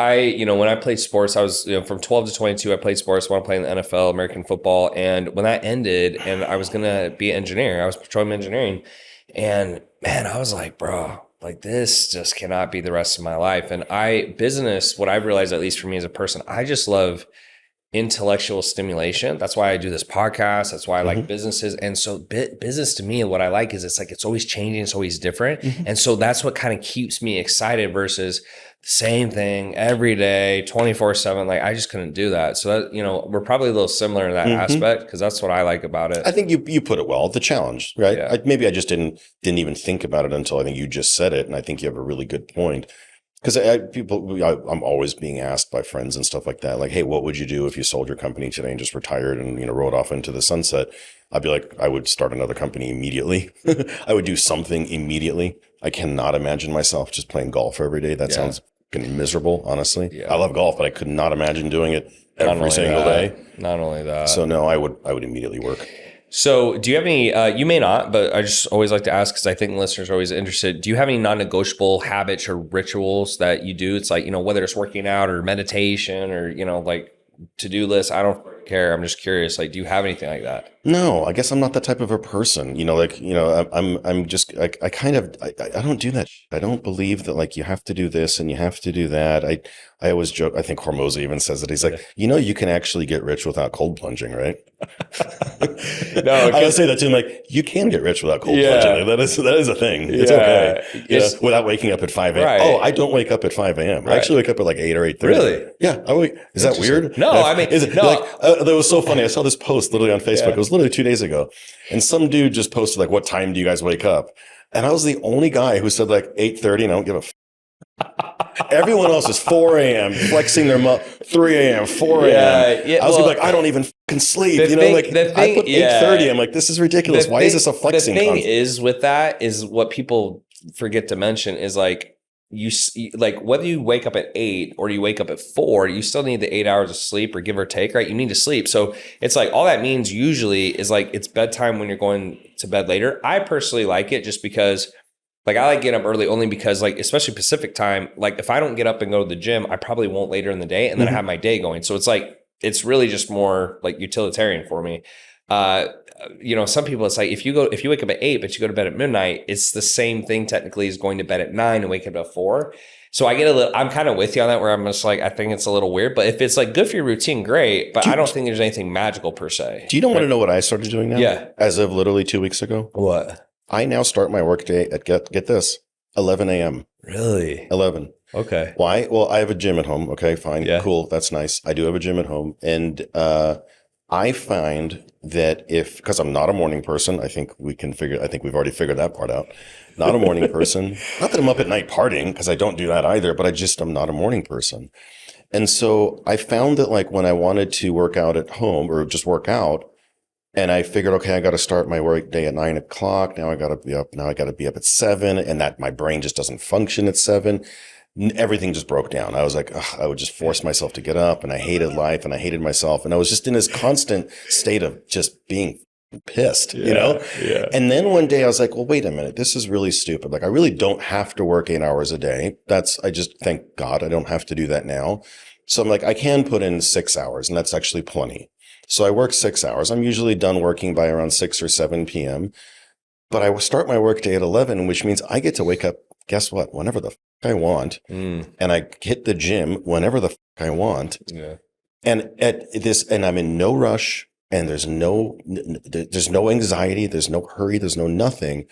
When I played sports, I was, from 12 to 22, I played sports. I want to play in the NFL, American football. And when that ended and I was going to be an engineer, I was petroleum engineering. And man, I was like, bro, like this just cannot be the rest of my life. And what I've realized, at least for me as a person, I just love intellectual stimulation. That's why I do this podcast. That's why I like businesses. And so business to me, what I like is it's always changing. It's always different. And so that's what kind of keeps me excited versus the same thing every day, 24/7. Like I just couldn't do that. So that, we're probably a little similar in that aspect because that's what I like about it. I think you put it well, the challenge, right? Yeah. Maybe I just didn't even think about it until I think you just said it. And I think you have a really good point. Because I'm always being asked by friends and stuff like that, like, hey, what would you do if you sold your company today and just retired and, rode off into the sunset? I'd be like, I would start another company immediately. I would do something immediately. I cannot imagine myself just playing golf every day. That sounds fucking miserable, honestly. Yeah. I love golf, but I could not imagine doing it every single day. Not only that. So no, I would immediately work. So do you have any, you may not, but I just always like to ask because I think listeners are always interested. Do you have any non-negotiable habits or rituals that you do? It's like, whether it's working out or meditation or, like to-do lists. I don't care. I'm just curious. Like, do you have anything like that? No, I guess I'm not that type of a person. I'm just, I don't do that. I don't believe that like you have to do this and you have to do that. I always joke. I think Hormozy even says it. He's like, you can actually get rich without cold plunging, right? No, I would say that to him, like, you can get rich without cold plunging. Like, that is a thing. It's okay. Without waking up at 5 a.m. Right. Oh, I don't wake up at 5 a.m. Right. I actually wake up at like 8 or 8:30. Really? Yeah. Is that weird? No, I mean, that was so funny. I saw this post literally on Facebook. It was literally 2 days ago. And some dude just posted like, what time do you guys wake up? And I was the only guy who said like 8:30 and I don't give a Everyone else is 4 a.m. flexing their 3 a.m., 4 a.m. I was like, I don't even fucking sleep. I put 8:30. I'm like, this is ridiculous. Why is this a flexing The thing concept? is with that is what people forget to mention is like, like whether you wake up at 8 or you wake up at 4, you still need the 8 hours of sleep or give or take, right? You need to sleep. So it's like all that means usually is like it's bedtime when you're going to bed later. I personally like it just because like I like getting up early only because like especially Pacific time, like if I don't get up and go to the gym, I probably won't later in the day and then I have my day going. So it's like it's really just more like utilitarian for me. Some people it's like if you wake up at 8 but you go to bed at midnight, it's the same thing technically as going to bed at 9 and wake up at 4. So I'm kind of with you on that where I'm just like I think it's a little weird, but if it's like good for your routine, great. But I don't think there's anything magical per se. Do you want to know what I started doing now? Yeah. As of literally 2 weeks ago. What? I now start my workday at get this 11 a.m. Really? 11. Okay. Why? Well, I have a gym at home. Okay, fine. Yeah. Cool. That's nice. I do have a gym at home. And I find that because I'm not a morning person, I think we've already figured that part out. Not a morning person. Not that I'm up at night partying because I don't do that either, but I'm not a morning person. And so I found that like when I wanted to work out at home or just work out, and I figured, okay, I got to start my work day at 9 o'clock. Now I got to be up. Now I got to be up at 7, and that my brain just doesn't function at 7. Everything just broke down. I was like, I would just force myself to get up, and I hated life, and I hated myself, and I was just in this constant state of just being pissed, Yeah. And then one day I was like, well, wait a minute, this is really stupid. Like, I really don't have to work 8 hours a day. I just thank God I don't have to do that now. So I'm like, I can put in 6 hours, and that's actually plenty. So I work 6 hours. I'm usually done working by around 6 or 7 p.m. But I will start my workday at 11, which means I get to wake up, guess what, whenever the I want. And I hit the gym whenever the I want. Yeah. And and I'm in no rush, and there's no anxiety, there's no hurry, there's no nothing.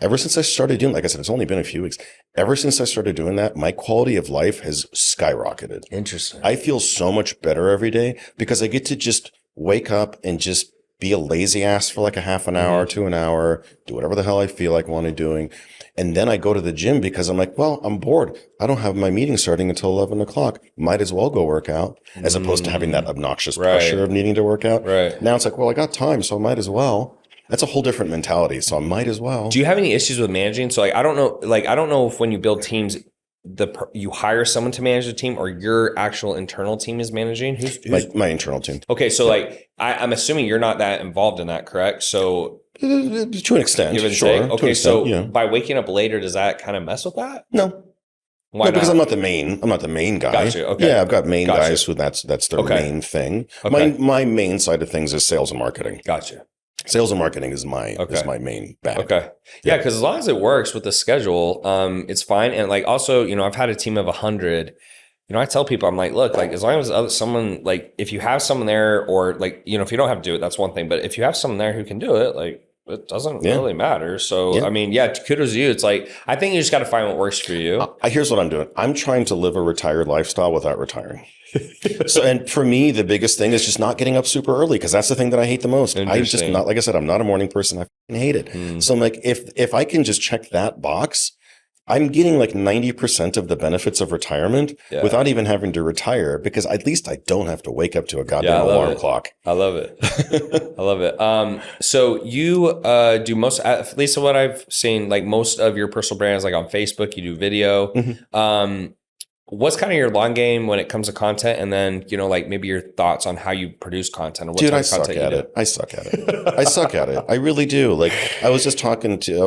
Ever since I started doing, like I said, it's only been a few weeks. Ever since I started doing that, my quality of life has skyrocketed. Interesting. I feel so much better every day because I get to just wake up and just be a lazy ass for like a half an hour to an hour, do whatever the hell I feel like doing. And then I go to the gym because I'm like, well, I'm bored. I don't have my meeting starting until 11 o'clock. Might as well go work out as opposed to having that obnoxious pressure of needing to work out. Right. Now it's like, well, I got time, so I might as well. That's a whole different mentality. So I might as well. Do you have any issues with managing? So I don't know if when you build teams, you hire someone to manage the team, or your actual internal team is managing? Who's my internal team? Okay, so like I'm assuming you're not that involved in that, correct? So to an extent, sure. Okay, so yeah. by waking up later, does that kind of mess with that? No. Why not? Because I'm not the main guy. Gotcha. Okay. Yeah, I've got main guys who that's their main thing. Okay. My main side of things is sales and marketing. Gotcha. Sales and marketing is my main bag. Okay. Yeah, because as long as it works with the schedule, it's fine. And like also, I've had a team of 100. I tell people, I'm like, look, like as long as someone, like if you have someone there, or like, if you don't have to do it, that's one thing. But if you have someone there who can do it, like it doesn't really matter. So, I mean, kudos to you. It's like, I think you just got to find what works for you. Here's what I'm doing. I'm trying to live a retired lifestyle without retiring. And for me, the biggest thing is just not getting up super early, because that's the thing that I hate the most. I'm just not, like I said, I'm not a morning person. I hate it. So I'm like, if I can just check that box, I'm getting like 90% of the benefits of retirement without even having to retire, because at least I don't have to wake up to a goddamn alarm clock. I love it. I love it. So you do most, at least what I've seen, like most of your personal brands, like on Facebook, you do video. What's kind of your long game when it comes to content? And then, like maybe your thoughts on how you produce content, or what I suck at it. I suck at it. I really do. Like I talked to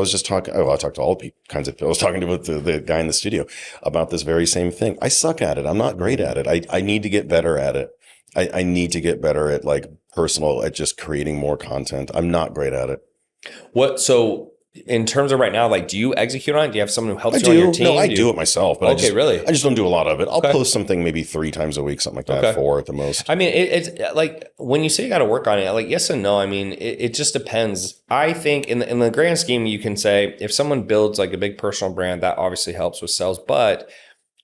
all kinds of people. I was talking to the guy in the studio about this very same thing. I suck at it. I'm not great at it. I need to get better at it. I need to get better at at just creating more content. I'm not great at it. So in terms of right now, like, do you execute on it? Do you have someone who helps you on your team? No, I do it myself. But really? I just don't do a lot of it. I'll post something maybe 3 times a week, something like that, 4 at the most. I mean, it's like when you say you got to work on it, like yes and no. I mean, it just depends. I think in the grand scheme, you can say if someone builds like a big personal brand, that obviously helps with sales. But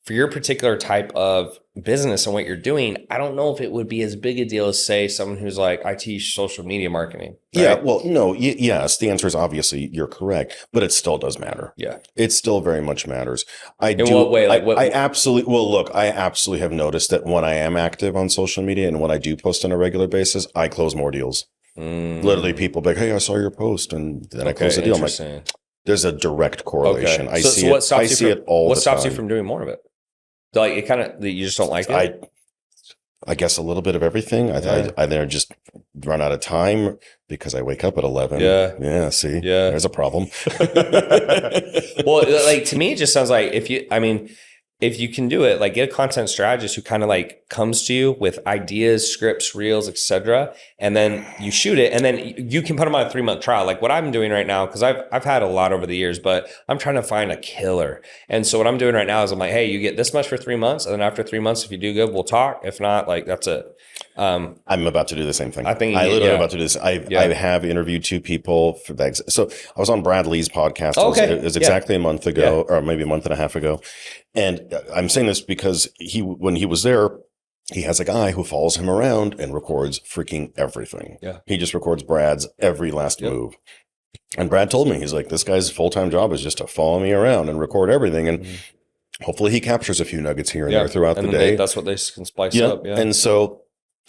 for your particular type of business and what you're doing, I don't know if it would be as big a deal as, say, someone who's like, I teach social media marketing. Right? Yeah, well, no, yes, the answer is obviously you're correct, but it still does matter. Yeah. It still very much matters. What way? I absolutely have noticed that when I am active on social media and when I do post on a regular basis, I close more deals. Literally people be like, hey, I saw your post, and then I close the deal. I'm like, there's a direct correlation. I see it all the time. What stops you from doing more of it? Like it kind of, you just don't like it? I guess a little bit of everything. I either just run out of time because I wake up at 11. Yeah. See, there's a problem. Well, like to me, it just sounds like if you can do it, like get a content strategist who kind of like comes to you with ideas, scripts, reels, etc., and then you shoot it, and then you can put them on a 3-month trial. Like what I'm doing right now, because I've had a lot over the years, but I'm trying to find a killer. And so what I'm doing right now is I'm like, hey, you get this much for 3 months, and then after 3 months, if you do good, we'll talk. If not, like that's it. I'm about to do the same thing. I'm about to do this. I have interviewed 2 people for that. So I was on Brad Lee's podcast. It was exactly a month ago, or maybe a month and a half ago. And I'm saying this because when he was there, he has a guy who follows him around and records freaking everything. Yeah. He just records Brad's every last move. And Brad told me, he's like, this guy's full-time job is just to follow me around and record everything. And hopefully he captures a few nuggets here and there throughout the day. That's what they can splice up. Yeah. And so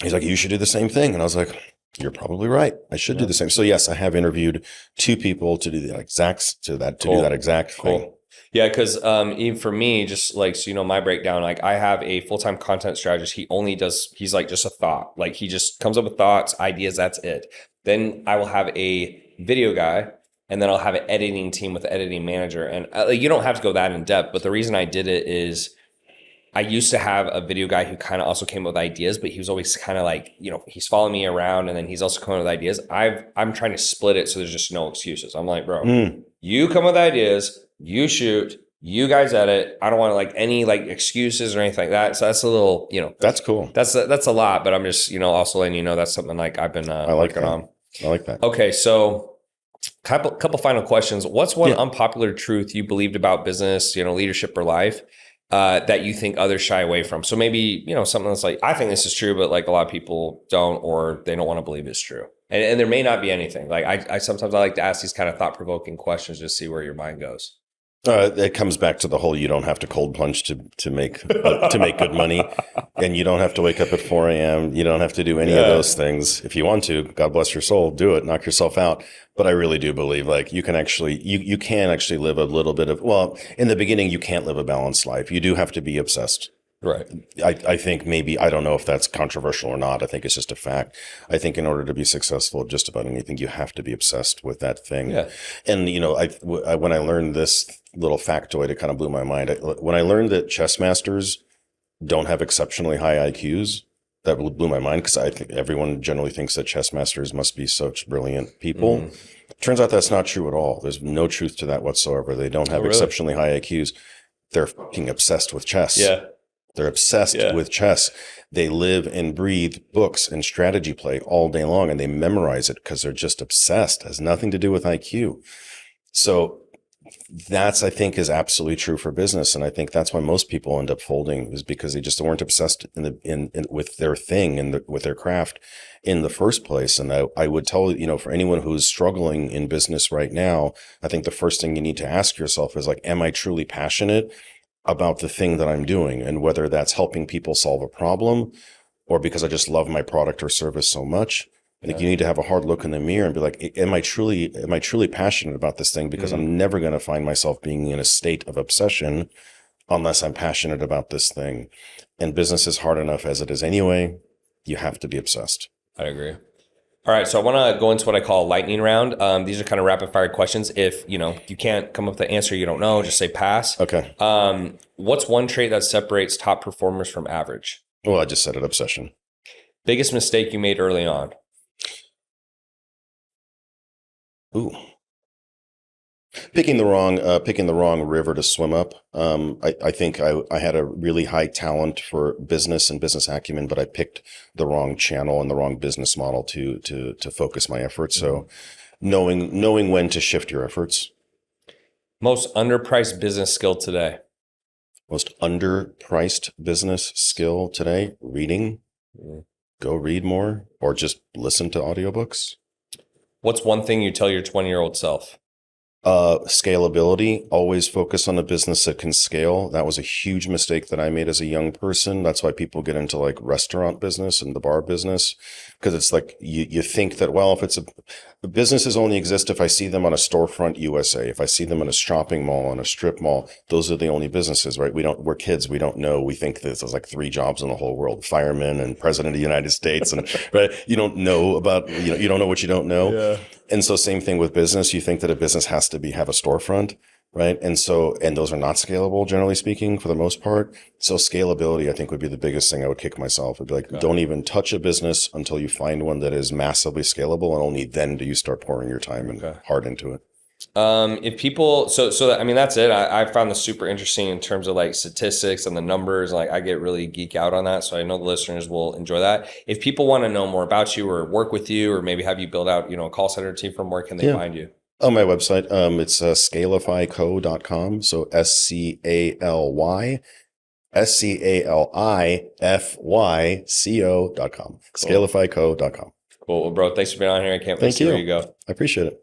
he's like, you should do the same thing. And I was like, you're probably right. I should do the same. So yes, I have interviewed 2 people to do the exact, do that exact thing. Yeah, because even for me, just like, so my breakdown, like I have a full-time content strategist. He's like just a thought. Like he just comes up with thoughts, ideas, that's it. Then I will have a video guy, and then I'll have an editing team with an editing manager. And you don't have to go that in depth, but the reason I did it is I used to have a video guy who kind of also came up with ideas, but he was always kind of like, he's following me around, and then he's also coming up with ideas. I'm trying to split it so there's just no excuses. I'm like, bro, you come with ideas, you shoot, you guys edit. I don't want any excuses or anything like that. So that's a little, that's cool. That's a lot, but I'm just, also letting you know that's something like I've been working on. I like that. Okay. So couple final questions. What's one unpopular truth you believed about business, leadership or life, that you think others shy away from? So maybe, something that's like, I think this is true, but like a lot of people don't, or they don't want to believe it's true. And there may not be anything. Like I sometimes I like to ask these kind of thought-provoking questions, just see where your mind goes. It comes back to the whole, you don't have to cold plunge to make good money, and you don't have to wake up at 4 a.m. You don't have to do any of those things. If you want to, God bless your soul, do it, knock yourself out. But I really do believe like you can actually live a little bit of, well, in the beginning, you can't live a balanced life. You do have to be obsessed. Right. I think maybe, I don't know if that's controversial or not. I think it's just a fact. I think in order to be successful at just about anything, you have to be obsessed with that thing. Yeah. And, when I learned this little factoid, it kind of blew my mind. When I learned that chess masters don't have exceptionally high IQs, that blew my mind, because I think everyone generally thinks that chess masters must be such brilliant people. Mm-hmm. Turns out that's not true at all. There's no truth to that whatsoever. They don't have exceptionally high IQs. They're fucking obsessed with chess. Yeah. They're obsessed with chess. They live and breathe books and strategy play all day long, and they memorize it because they're just obsessed. It has nothing to do with IQ. So that's, I think, is absolutely true for business. And I think that's why most people end up folding, is because they just weren't obsessed with their thing and with their craft in the first place. And I would tell, for anyone who's struggling in business right now, I think the first thing you need to ask yourself is like, am I truly passionate about the thing that I'm doing? And whether that's helping people solve a problem or because I just love my product or service so much, I think you need to have a hard look in the mirror and be like, am I truly passionate about this thing? Because I'm never going to find myself being in a state of obsession unless I'm passionate about this thing. And business is hard enough as it is anyway. You have to be obsessed. I agree. All right, so I want to go into what I call a lightning round. These are kind of rapid fire questions. If you can't come up with the answer you don't know, just say pass. Okay. What's one trait that separates top performers from average? Well, I just said it, obsession. Biggest mistake you made early on? Ooh. Picking the wrong river to swim up. I think I had a really high talent for business and business acumen, but I picked the wrong channel and the wrong business model to focus my efforts. So knowing when to shift your efforts. Most underpriced business skill today? Most underpriced business skill today? Reading. Go read more or just listen to audiobooks. What's one thing you tell your 20-year-old self? Scalability, always focus on a business that can scale. That was a huge mistake that I made as a young person. That's why people get into like restaurant business and the bar business, because it's like you think that, well, if it's businesses only exist if I see them on a storefront USA, if I see them in a shopping mall, on a strip mall, those are the only businesses, right? We're kids. We don't know. We think there's like 3 jobs in the whole world: fireman and president of the United States. And right, you don't know about, you don't know what you don't know. Yeah. And so same thing with business. You think that a business has to have a storefront, right? And those are not scalable, generally speaking, for the most part. So scalability, I think, would be the biggest thing I would kick myself. It'd be like, don't even touch a business until you find one that is massively scalable, and only then do you start pouring your time and heart into it. If people, I mean, that's it. I found this super interesting in terms of like statistics and the numbers. Like I get really geek out on that. So I know the listeners will enjoy that. If people want to know more about you or work with you, or maybe have you build out, a call center team from, where can they find you? On my website, it's scalifico.com. So SCALIFYCO.com. Scalifico.com. Cool. Well, bro, thanks for being on here. I can't wait to see where you go. I appreciate it.